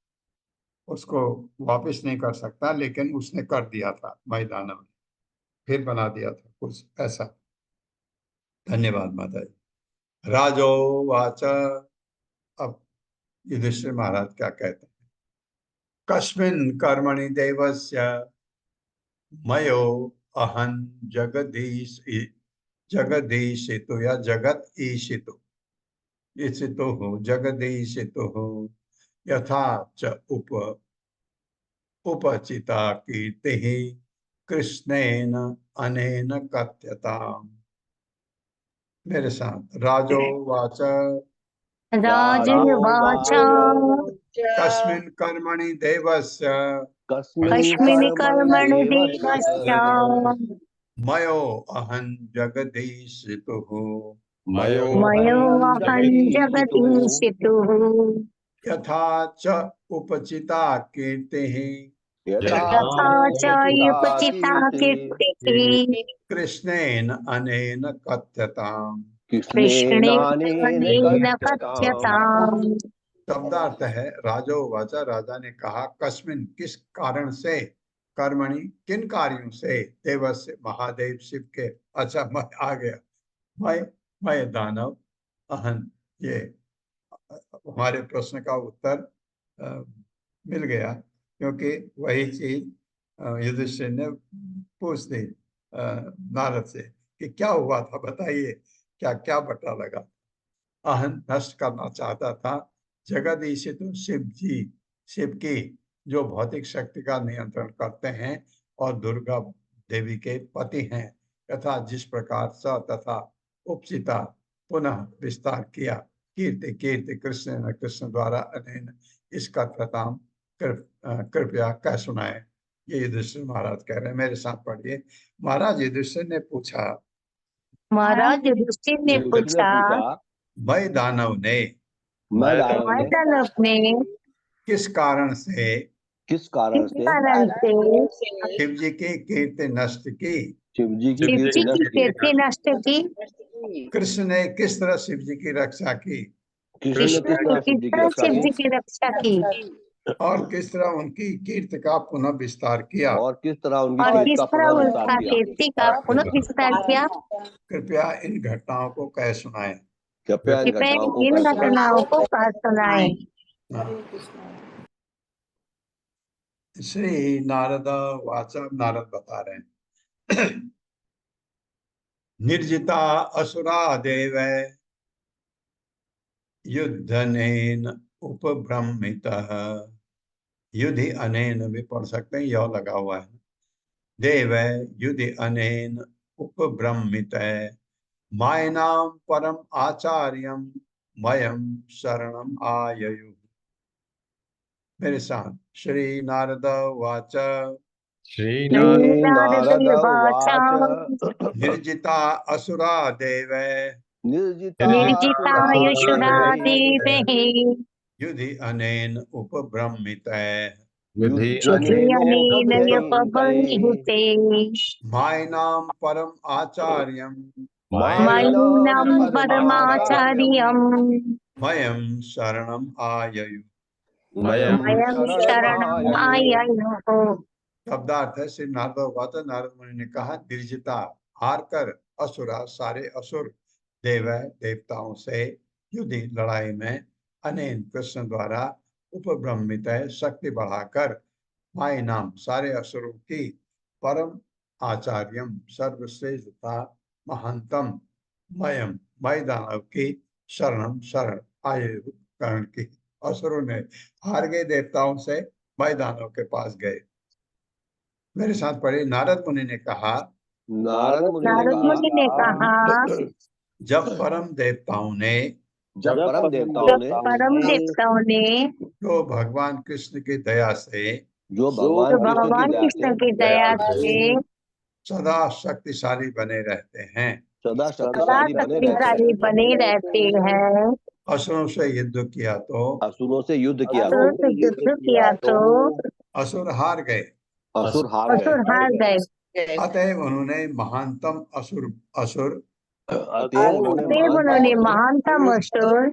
उसको वापस नहीं कर सकता, लेकिन उसने कर दिया था मैदानव ने, फिर बना दिया था कुछ ऐसा। धन्यवाद माता जी। राजो वाच। अब युधिष्ठिर महाराज क्या कहते हैं? कस्मिन् कर्मणि देवस्य मयो अहं जगदीशितु या जगत ईशितु ईशितु जगदीशितु यथा च उपचिता कीर्ति कृष्णेन अनेन कथ्यताम्। मेरे साथ राजो वाच। राजवाच कस्मिन् कर्मणि देवस्य कस्मिन् कर्मणि देवस्य मयो अहं जगदीशितुः मयोऽहं जगदीशितुः यथा च उपचिता कीर्तिः यथा च युपचिता कीर्तिः कृष्णेन अनेन कथ्यताम्। कृष्णेन कथ्यताम्। शब्दार्थ है राजो वाचा, राजा ने कहा, कस्मिन किस कारण से, कर्मणि किन कार्यों से, देवस्य महादेव शिव के। अच्छा मैं आ गया, मैं दानव अहन, ये हमारे प्रश्न का उत्तर मिल गया, क्योंकि वही चीज युधिष्ठिर ने पूछ दी नारद से कि क्या हुआ था बताइए, क्या क्या बता लगा। अहन नष्ट करना चाहता था जगदीशित शिव की जो भौतिक शक्ति का नियंत्रण करते हैं और दुर्गा देवी के पति हैं, तथा जिस प्रकार स तथा उपचिता पुनः विस्तार किया कीर्ति कीर्ति कृष्ण द्वारा अनेन इसका प्रताम कृपया कह सुनाए। ये युधिष्ठिर महाराज कह रहे हैं, मेरे साथ पढ़िए। महाराज युधिष्ठिर ने पूछा, महाराज युधिष्ठिर ने पूछा, मैं दानव ने दानव ने किस कारण से किस कारण से शिव जी की कीर्ति नष्ट की, शिव जी की कीर्ति नष्ट की, कृष्ण ने किस तरह शिव जी की रक्षा की, कृष्ण ने किस तरह शिव जी की रक्षा की, और किस तरह उनकी कीर्ति का पुनः विस्तार किया, और किस तरह उनका कीर्ति का पुनः विस्तार किया। कृपया इन घटनाओं को कह सुनाएं। कृपया इन घटनाओं को कह सुनाएं। श्री नारद वाचा, नारद बता रहे हैं, निर्जिता असुरा देव युद्धनेन उपब्रह्मितः। युधि अनेन भी पढ़ सकते हैं, यह लगा हुआ है। देव युधि अनेन उपब्रह्मित मायनाम परम आचार्यम मयम शरणम आययु। मेरे साथ श्री नारद वाच नारद उवाच निर्जिता असुरा देव निर्जिता निर्जितायुषुरा देवैः देवैः युधि अनेन उपब्रह्मित युधि युधियनेन युध्यनेनोपबन्धितैः युपबन्धुते मायनाम परम आचार्यम मयीनां परमाचार्यं मयम शरणम आययु। मयं मयं शरणम् शरणमाययुः। आययुः। शब्दार्थ है श्री नारद वाच नारद मुनि ने कहा, निर्जिता हार कर असुरा सारे असुर देव देवताओं से युद्धि लड़ाई में अनेन कृष्ण द्वारा उपब्रह्मित शक्ति बढ़ाकर माय नाम सारे असुरों की परम आचार्यम सर्वश्रेष्ठता महानतम मयम मय दानव की शरणम शरण आयु करण की। असुरों ने हार गए देवताओं से मय दानव के पास गए। मेरे साथ पढ़े। नारद मुनि ने कहा, नारद मुनि ने कहा, जब परम देवताओं ने जब परम देवताओं ने परम देवताओं ने जो भगवान कृष्ण की दया से जो तो भगवान कृष्ण की दया से सदा शक्तिशाली बने रहते हैं, सदा सदा शक्तिशाली बने रहते हैं, असुरों से युद्ध किया तो असुरों से युद्ध किया असुरों से युद्ध किया तो असुर हार गए। असुर हार असुर गए। हार गए। अतएव उन्होंने महानतम असुर असुर अतएव अतएव उन्होंने महानतम असुर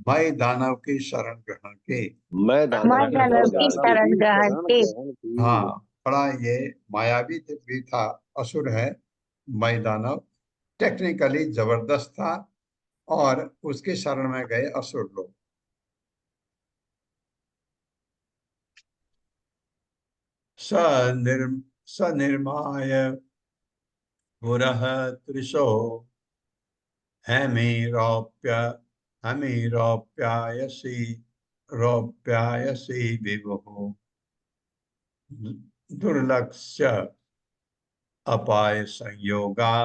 मय दानव की शरण ग्रहण की। मैं माँ दानव की शरण ग्रहण की। हाँ, बड़ा ये मायावी भी था। असुर है मय दानव, टेक्निकली जबरदस्त था और उसके शरण में गए असुर लोग। सनिर्माय पुरः त्रिशो हमीरोप्यायसी विभुः दुर्लक्ष्य अपाय संयोगा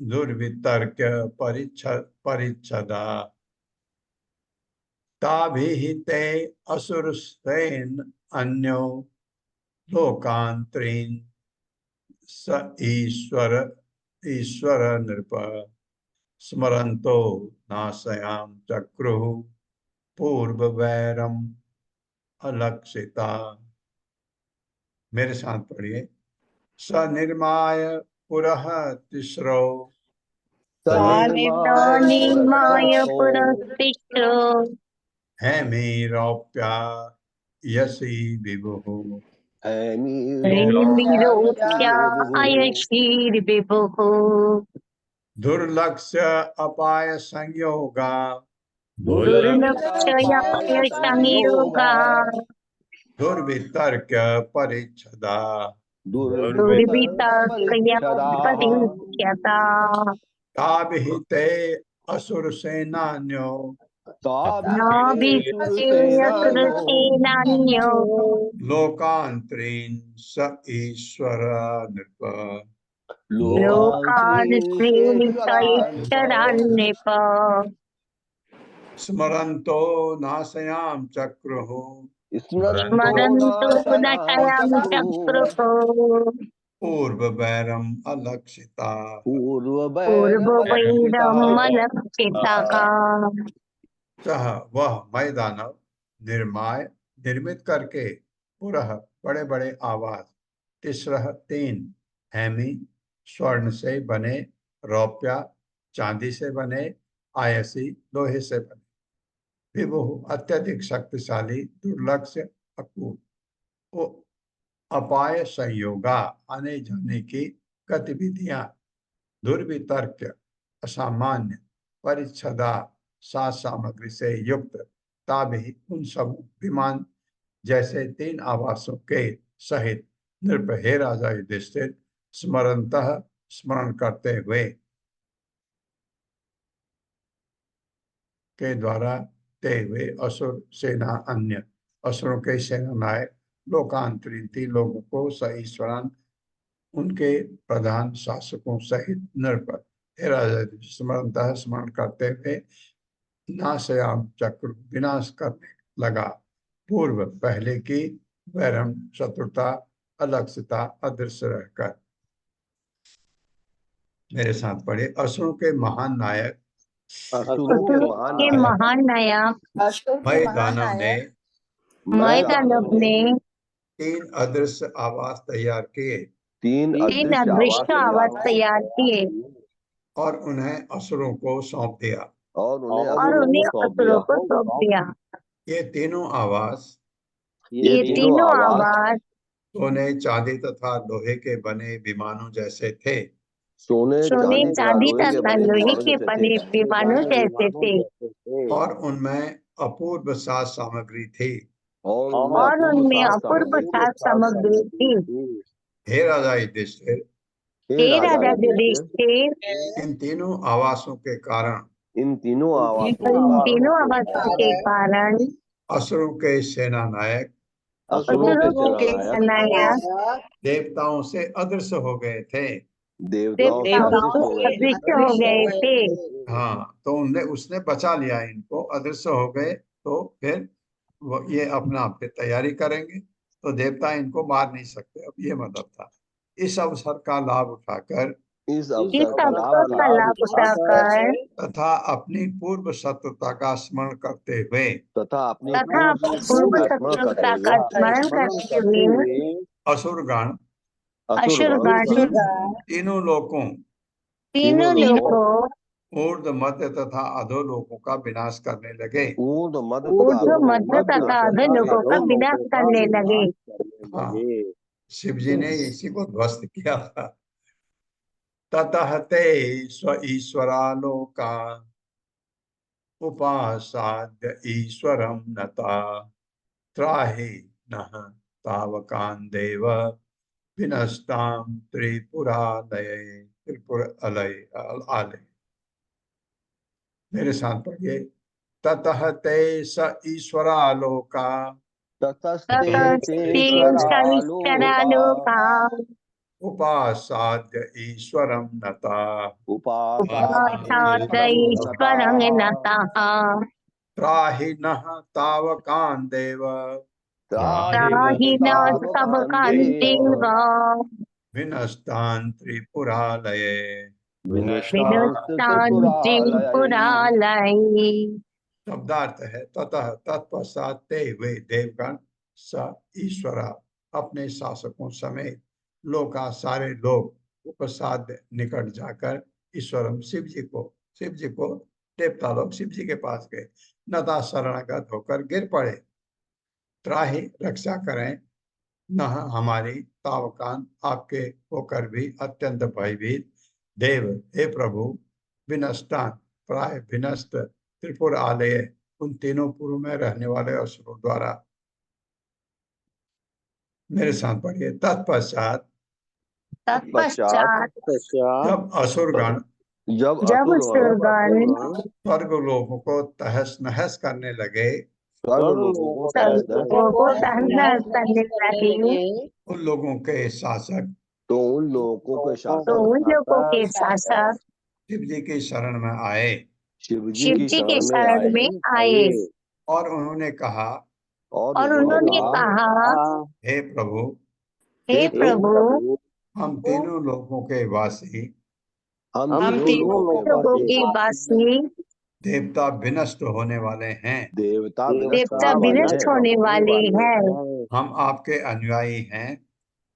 दुर्वितर्क परिच्छदा ताभिहिते असुरस्तेन अन्यो लोकांतरीन स ईश्वर नृप स्मरन्तो नाशयाम चक्रुः पूर्व वैरम अलक्षिता। मेरे साथ पढ़िए। सनिर्माय पुरः तिस्रो निर्माय पुरस्तिष्ठो हैमीरोप्यायसी विभुः ह्रीमिरोप्यायशीर्विभुः दुर्लक्ष्य अपाय संयोगा दुर्लक्षयाय संयोगा दुर्वितर्क परिच्छदा दुर्वितर्कया परिच्यता ताभिहिते असुर सेनान्यो नाभिस्ते असुरसेनान्यो लोकांतरीन स ईश्वर नृप लोकान् श्रेणितैश्चरान्नृप स्मरन्तो नाशयाम चक्रुः स्मरन्तु नशयां चक्रुः पूर्व वैरम अलक्षिता पूर्ववैरम् अलक्षितः। सह वह मय दानव निर्माय निर्मित करके पुरः बड़े बड़े आवास तिस्रह तीन हैमी स्वर्ण से बने रौप्या चांदी से बने आयसी लोहे से बने विभु अत्यधिक शक्तिशाली दुर्लक्ष्य अकूल अपाय संयोगा आने जाने की गतिविधियां दुर्वितर्क असामान्य परिच्छदा सात सामग्री से युक्त ताभी उन सब विमान जैसे तीन आवासों के सहित नृप, हे राजा युधिष्ठिर, स्मरणतः स्मरण करते हुए के द्वारा ते हुए असुर सेना अन्य असुरों के सेना नायक लोकांतरित लोगों को स ईश्वरान उनके प्रधान शासकों सहित नृप, हे राजा स्मरणतः स्मरण करते हुए नाशयाम चक्र विनाश करने लगा पूर्व पहले की वैरम शत्रुता अलक्षता अदृश्य रहकर। मेरे साथ पढ़े, असुरों के महान नायक असुरों के महान के नायक महान नायक असुर के मय महान दानव ने नायक मय दानव ने 3 अदृश्य आवास तैयार किए तीन तीन अदृश्य अदृश्य आवास तैयार किए और उन्हें असुरों को सौंप दिया और उन्हें और असुरों उन्हें को सौंप असुरों दिया। को सौंप दिया। ये तीनों आवास ये तीनों आवास सोने चांदी तथा लोहे के बने विमानों जैसे थे सोने सोने चांदी लोहे के तथा बने लोहे विमानों के जैसे बने थे। विमानों जैसे थे और उनमें अपूर्व साज सामग्री थी। और और उनमें साज अपूर्व सामग्री थी। साज सामग्री थी। हे राजा युधिष्ठिर, हे राजा युधिष्ठिर, इन तीनों आवासों के कारण इन तीनों आवासों इन के तीनों कारण आवासों के कारण असुरों के सेना नायक असुरों असुरों के के सेनानायक सेनानायक देवताओं से अदृश्य हो गए थे। देवताओं से देवताओं अदृश्य से हो गए थे। अदृश्य हो गए थे। हाँ, तो उसने बचा लिया इनको, अदृश्य हो गए तो फिर वो ये अपना फिर तैयारी करेंगे तो देवता इनको मार नहीं सकते। अब ये मतलब था। इस अवसर का लाभ उठाकर इस इस अवसर का अवसर का लाभ उठाकर तथा अपनी पूर्व शत्रुता का स्मरण करते हुए तथा अपनी तथा पूर्व पूर्व का स्मरण करते शत्रुता का स्मरण करते हुए असुरगण असुरगण तीनों लोकों तीनों लोगों ऊर्ध मध्य तथा अधो लोकों का विनाश करने लगे। ऊर्ध मध्य ऊर्ध्व मध्य तथा अधो लोगों का विनाश करने लगे। हाँ, शिव जी ने इसी को ध्वस्त किया था। ततः ते स्व ईश्वरालोका उपासाद्य ईश्वरम नता त्राहि नः तावकान् देव विनष्टां त्रिपुर आलय। मेरे साथ पढ़िए, ततः ते स ईश्वरालोका ततस्ते ईश्वरालोका उपासाद्य ईश्वरम नता उपासाद्य ईश्वरं नतः त्राहि नः तावकान् देव त्राहि न तावकान् देव विनष्टान् त्रिपुरालये। विनष्टान् त्रिपुरालये। शब्दार्थ है, ततः तत्पश्चात ते वे देवगण स ईश्वरा अपने शासकों समेत लोका सारे लोग उपसाद निकट जाकर ईश्वरम शिव जी को देवता लोग शिव जी के पास गए। नदा शरणागत होकर गिर पड़े। त्राहि रक्षा करें, न हमारी तावकान आपके होकर भी अत्यंत भयभीत देव हे प्रभु विनष्टान प्राय विनष्ट त्रिपुर आलय उन तीनों पुरों में रहने वाले असुरों द्वारा। मेरे साथ पढ़िए, तत्पश्चात जब असुरगण असुरगण स्वर्ग लोगों को तहस नहस करने लगे, को तहस करने लगे, उन लोगों के शासक तो उन लोगों के शासक शिव जी की शरण में आए। शिव शिव जी के शरण में आए और उन्होंने कहा, और उन्होंने कहा, हे प्रभु हम तीनों लोगों के वासी हम तीनों लोगों के वासी देवता विनष्ट होने वाले हैं। देवता विनष्ट होने वाले हैं। हम आपके अनुयायी हैं।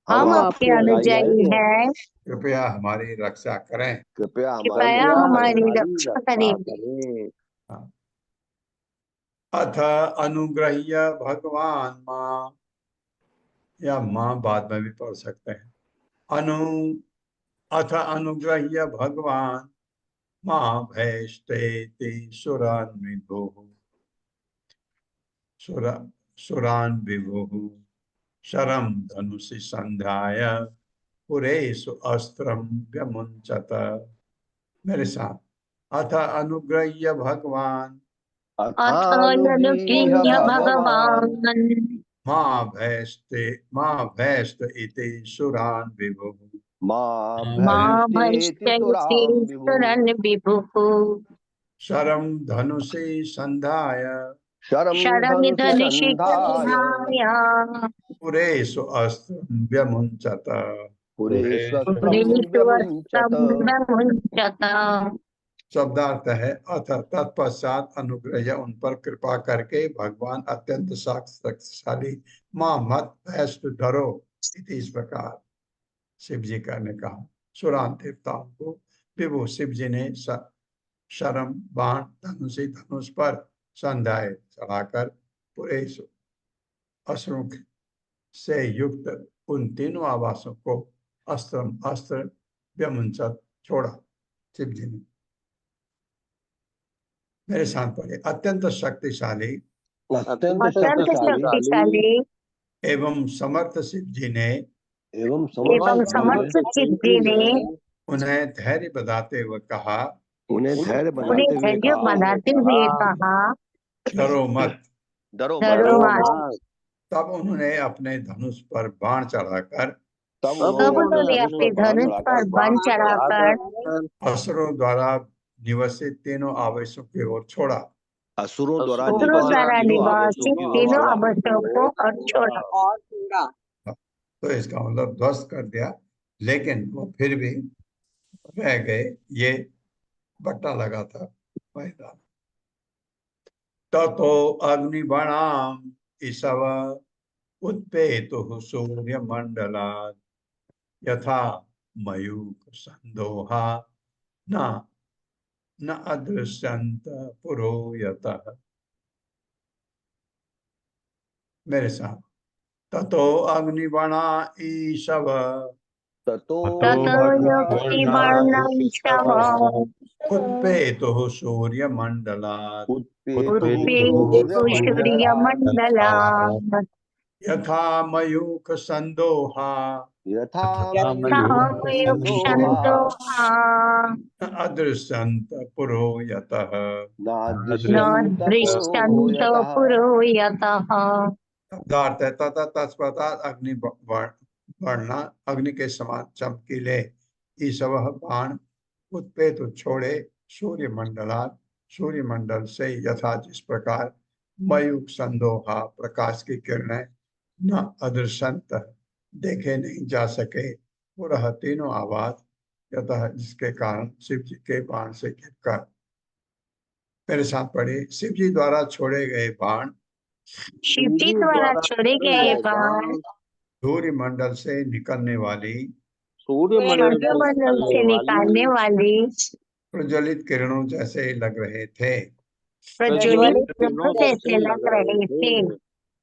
हम आपके अनुयायी हैं। कृपया हमारी रक्षा करें। कृपया हमारी रक्षा करें। अथ अनुग्रह्य भगवान मां, या मां बाद में भी पढ़ सकते हैं। अथ अनुग्रह्य भगवान मां भैष्टेति सुरान् विभुः शरम धनुषि संध्याय पुरेषु अस्त्रम व्यमुंचत। मेरे साथ। अथ अनुग्रह्य भगवान अथानुगृह्य भगवान् भगवान माँ भैस्त इति सुरान विभु। मां मां भैश्चेति सुरां भैश्चैति विभुः। सुरन् विभुः। शरम धनुषि संध्याय शरं धनुषि शरनिधनुषि सन्धाय सन्धाय पुरेषु अस्त्रं व्यमुञ्चत। पुरेष्वस्त्रं व्यमुञ्चत। पुरेष्वस्त्रमुञ्चत। शब्दार्थ है अथ तत्पश्चात अनुग्रह उन पर कृपा करके भगवान अत्यंत शक्तिशाली मां मत भैष्ट धरो। इस प्रकार शिव जी ने कहा सुरान देवताओं को विभु शिव जी ने शरम बाण धनुष पर संध्याय चढ़ाकर पूरे अश्रु से युक्त उन तीनों आवासों को अस्त्र व्यमुंचत छोड़ा। शिव जी ने मेरे साथ पढ़े अत्यंत शक्तिशाली एवं समर्थ शिव जी ने समर्थ शिव जी ने उन्हें धैर्य बताते हुए कहा उन्हें धैर्य बनाते हुए कहा डरो मत। डरो मत। तब उन्होंने अपने धनुष पर बाण चढ़ाकर तब उन्होंने अपने धनुष पर बाण चढ़ाकर असुरों द्वारा निवसित तीनों आवेशों की ओर छोड़ा। असुरों द्वारा निवासित तीनों आवेशों को और छोड़ा। तो इसका मतलब ध्वस्त कर दिया, लेकिन वो फिर भी रह गए। ये बट्टा लगा था मैदान। ततो अग्निबाणाम ईशव उत्पेतुः सूर्य मंडलात् यथा मयूख संदोहा न अदृश्यंत पुरोयतः। मेरे साथ। ततो अग्निबाणा ईशव उत्पेतुः सूर्य मंडलात् यथा मयूख संदोहा अदृश्यंत पुरोयतः। शब्दार्थ है तथा तत्पश्चात अग्नि बढ़ना अग्नि के समान चमकीले ईशव बाण उत्पेत छोड़े सूर्य मंडल से यथा जिस प्रकार मयूख संदोहा प्रकाश की किरणें न अदृश्यंत देखे नहीं जा सके पुरः तीनों आवाज यथा जिसके कारण शिव जी के बाण से गिरकर। मेरे साथ पढ़े शिव जी द्वारा छोड़े गए बाण सूर्य मंडल से निकलने वाली प्रज्वलित किरणों जैसे लग रहे थे।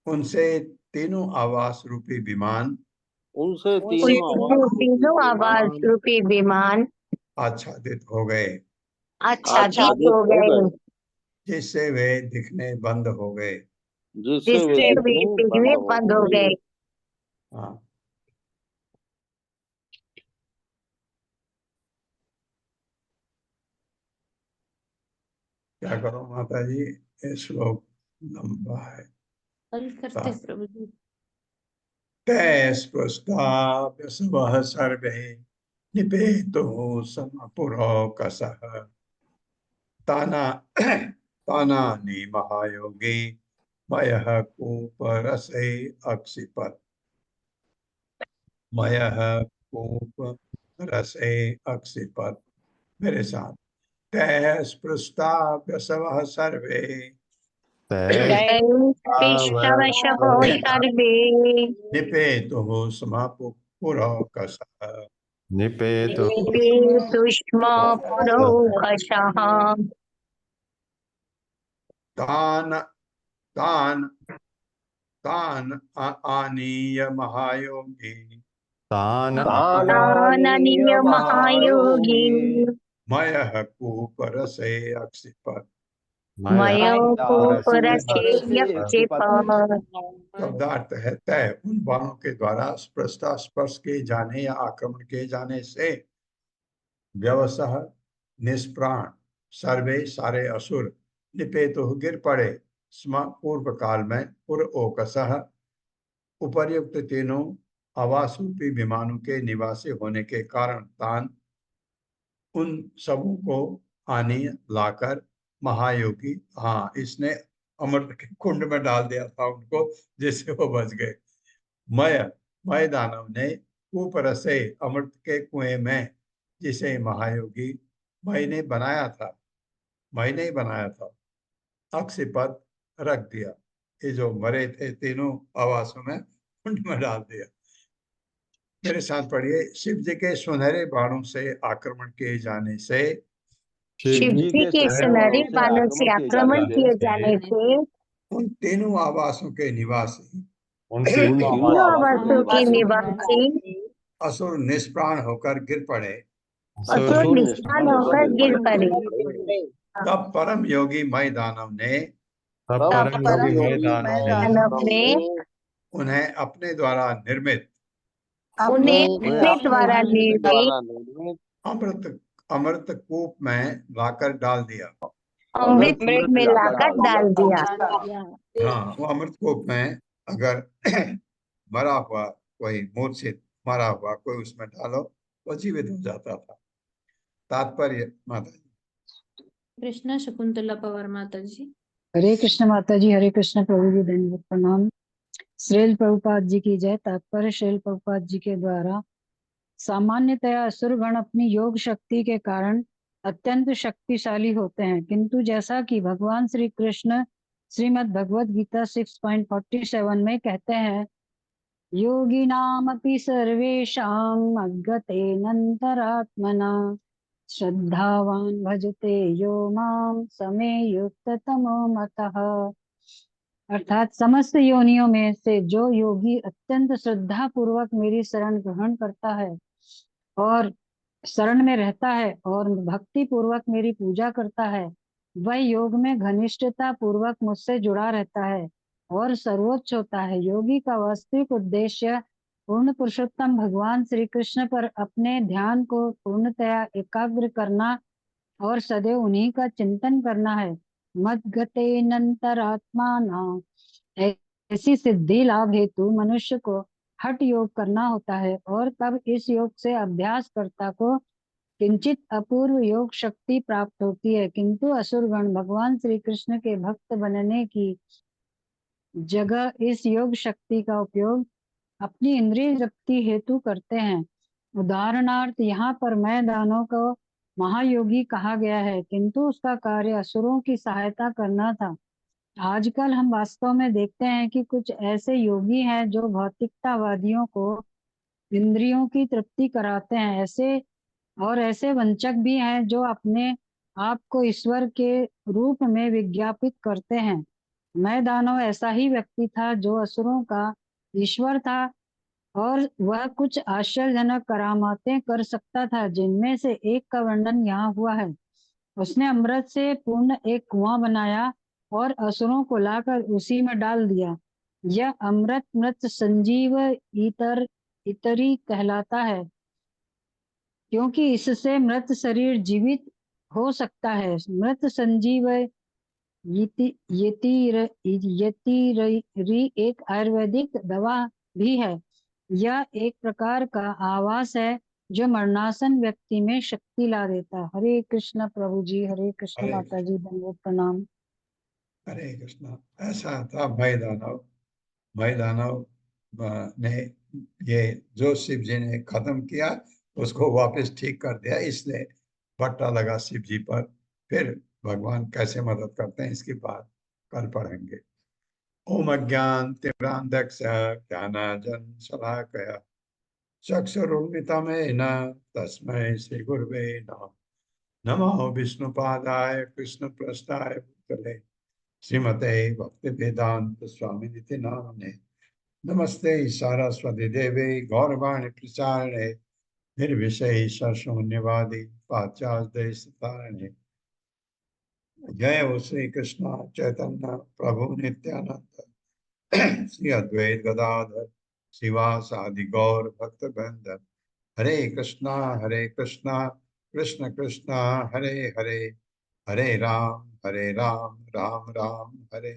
उनसे तीनों आवास रूपी विमान आच्छादित हो गए जिससे वे दिखने बंद हो गए। हाँ। क्या करो माता जी, ये श्लोक लंबा है। तैस्पृष्टाप्य सबः सर्वे निपेतुः समपुरौकसः तानानि महायोगी मयः कूपरसे अक्षिपत्। मयः कूपरसे अक्षिपत्। मेरे साथ। तैस्पृष्टाप्य सबः सर्वे निपेतुः समपुरौकसः तान आनीय महायोगी मयः कूपरसे अक्षिपत्। शब्दार्थ है तय, उन बाणों के द्वारा स्पृष्टा स्पर्श किए जाने या आक्रमण किए जाने से व्यवसः निष्प्राण सर्वे सारे असुर निपेतु गिर पड़े स्म पूर्व काल में पुर ओकसः उपर्युक्त तीनों आवासरूपी विमानों के निवासी होने के कारण तान उन सबों को आनी लाकर महायोगी, हाँ इसने अमृत के कुंड में डाल दिया था उनको, जिससे वो बच गए। मय दानव ने ऊपर से अमृत के कुएं में, जिसे महायोगी मय ने बनाया था, मय ने बनाया था, अक्षिपद रख दिया। ये जो मरे थे तीनों आवासों में कुंड में डाल दिया। मेरे साथ पढ़िए, शिव जी के सुनहरे बाणों से आक्रमण किए जाने से, शिव जी के सुनहरे बाणों से आक्रमण किए जाने से उन तीनों आवासों के निवासी उन तीनों आवासों के निवासी असुर निष्प्राण होकर गिर पड़े। असुर निष्प्राण होकर गिर पड़े। तब परम योगी मय दानव ने उन्हें अपने द्वारा निर्मित अमृत कूप में लाकर डाल दिया। अमृत में लाकर डाल दिया। हाँ, वो अमृत कूप में अगर मरा हुआ कोई मूर्छित मरा हुआ कोई उसमें डालो, वो जीवित हो जाता था। तात्पर्य माता जी। कृष्णा शकुंतला पवार माता जी। हरे कृष्ण माता जी, हरे कृष्ण प्रभु जी, दंडवत प्रणाम। श्रील प्रभुपाद जी की जय। तात्पर्य श्रील प्रभुपाद जी के द्वारा सामान्यतया असुरगण अपनी योग शक्ति के कारण अत्यंत शक्तिशाली होते हैं, किंतु जैसा कि भगवान श्री कृष्ण श्रीमद् भगवद गीता 6.47 में कहते हैं, योगिनामपि सर्वेषां अज्ञतेनन्तरात्मना श्रद्धावान भजते यो माम समे युक्ततमो मतः। अर्थात समस्त योनियों में से जो योगी अत्यंत श्रद्धा पूर्वक मेरी शरण ग्रहण करता है और शरण में रहता है और भक्ति पूर्वक मेरी पूजा करता है, वह योग में घनिष्ठता पूर्वक मुझसे जुड़ा रहता है और सर्वोच्च होता है। योगी का वास्तविक उद्देश्य पूर्ण पुरुषोत्तम भगवान श्री कृष्ण पर अपने ध्यान को पूर्णतया एकाग्र करना और सदैव उन्हीं का चिंतन करना है। मद्गतेनन्तरात्माना, ऐसी सिद्धि लाभ हेतु मनुष्य को हठ योग करना होता है और तब इस योग से अभ्यासकर्ता को किंचित अपूर्व योग शक्ति प्राप्त होती है। किंतु असुरगण भगवान श्री कृष्ण के भक्त बनने की जगह इस योग शक्ति का उपयोग अपनी इंद्रिय जप्ति हेतु करते हैं। उदाहरणार्थ यहाँ पर मैं दानव को महायोगी कहा गया है, किंतु उसका कार्य असुरों की सहायता करना था। आजकल हम वास्तव में देखते हैं कि कुछ ऐसे योगी हैं जो भौतिकतावादियों को इंद्रियों की तृप्ति कराते हैं, ऐसे वंचक भी हैं जो अपने आप को ईश्वर के रूप में विज्ञापित करते हैं। मैं दानव ऐसा ही व्यक्ति था जो असुरों का ईश्वर था और वह कुछ आश्चर्यजनक करामातें कर सकता था, जिनमें से एक का वर्णन यहाँ हुआ है। उसने अमृत से पूर्ण एक कुआं बनाया और असुरों को लाकर उसी में डाल दिया। यह अमृत मृत संजीव इतरी कहलाता है, क्योंकि इससे मृत शरीर जीवित हो सकता है। मृत संजीव एक आयुर्वेदिक दवा भी है। यह एक प्रकार का आवास है जो मरणासन व्यक्ति में शक्ति ला देता। हरे कृष्ण प्रभु जी, हरे कृष्ण माता जी, दंडवत प्रणाम। हरे कृष्ण। ऐसा था मय दानव ने ये जो शिव जी ने खत्म किया उसको वापस ठीक कर दिया, इसलिए भट्टा लगा शिव जी पर। फिर भगवान कैसे मदद करते हैं इसकी बात कल पढ़ेंगे। ओम अज्ञान तिमिरांधस्य ज्ञानांजन शलाकया चक्षुरुन्मिलितं तस्मै श्री गुरुवे नमः। नमो विष्णुपादाय कृष्णप्रेष्ठाय भूतले श्रीमते भक्तिवेदांत स्वामिनिति नामिने। नमस्ते सारस्वती देवे गौरवाणी प्रचारिणे निर्विशेष शून्यवादी पाश्चात्य देशतारिणे। जय हो श्री कृष्ण चैतन्य प्रभु नित्यानंद श्री अद्वैत गदाधर शिवासादि गौर भक्त वृंद। हरे कृष्णा कृष्ण कृष्णा हरे हरे, हरे राम राम राम हरे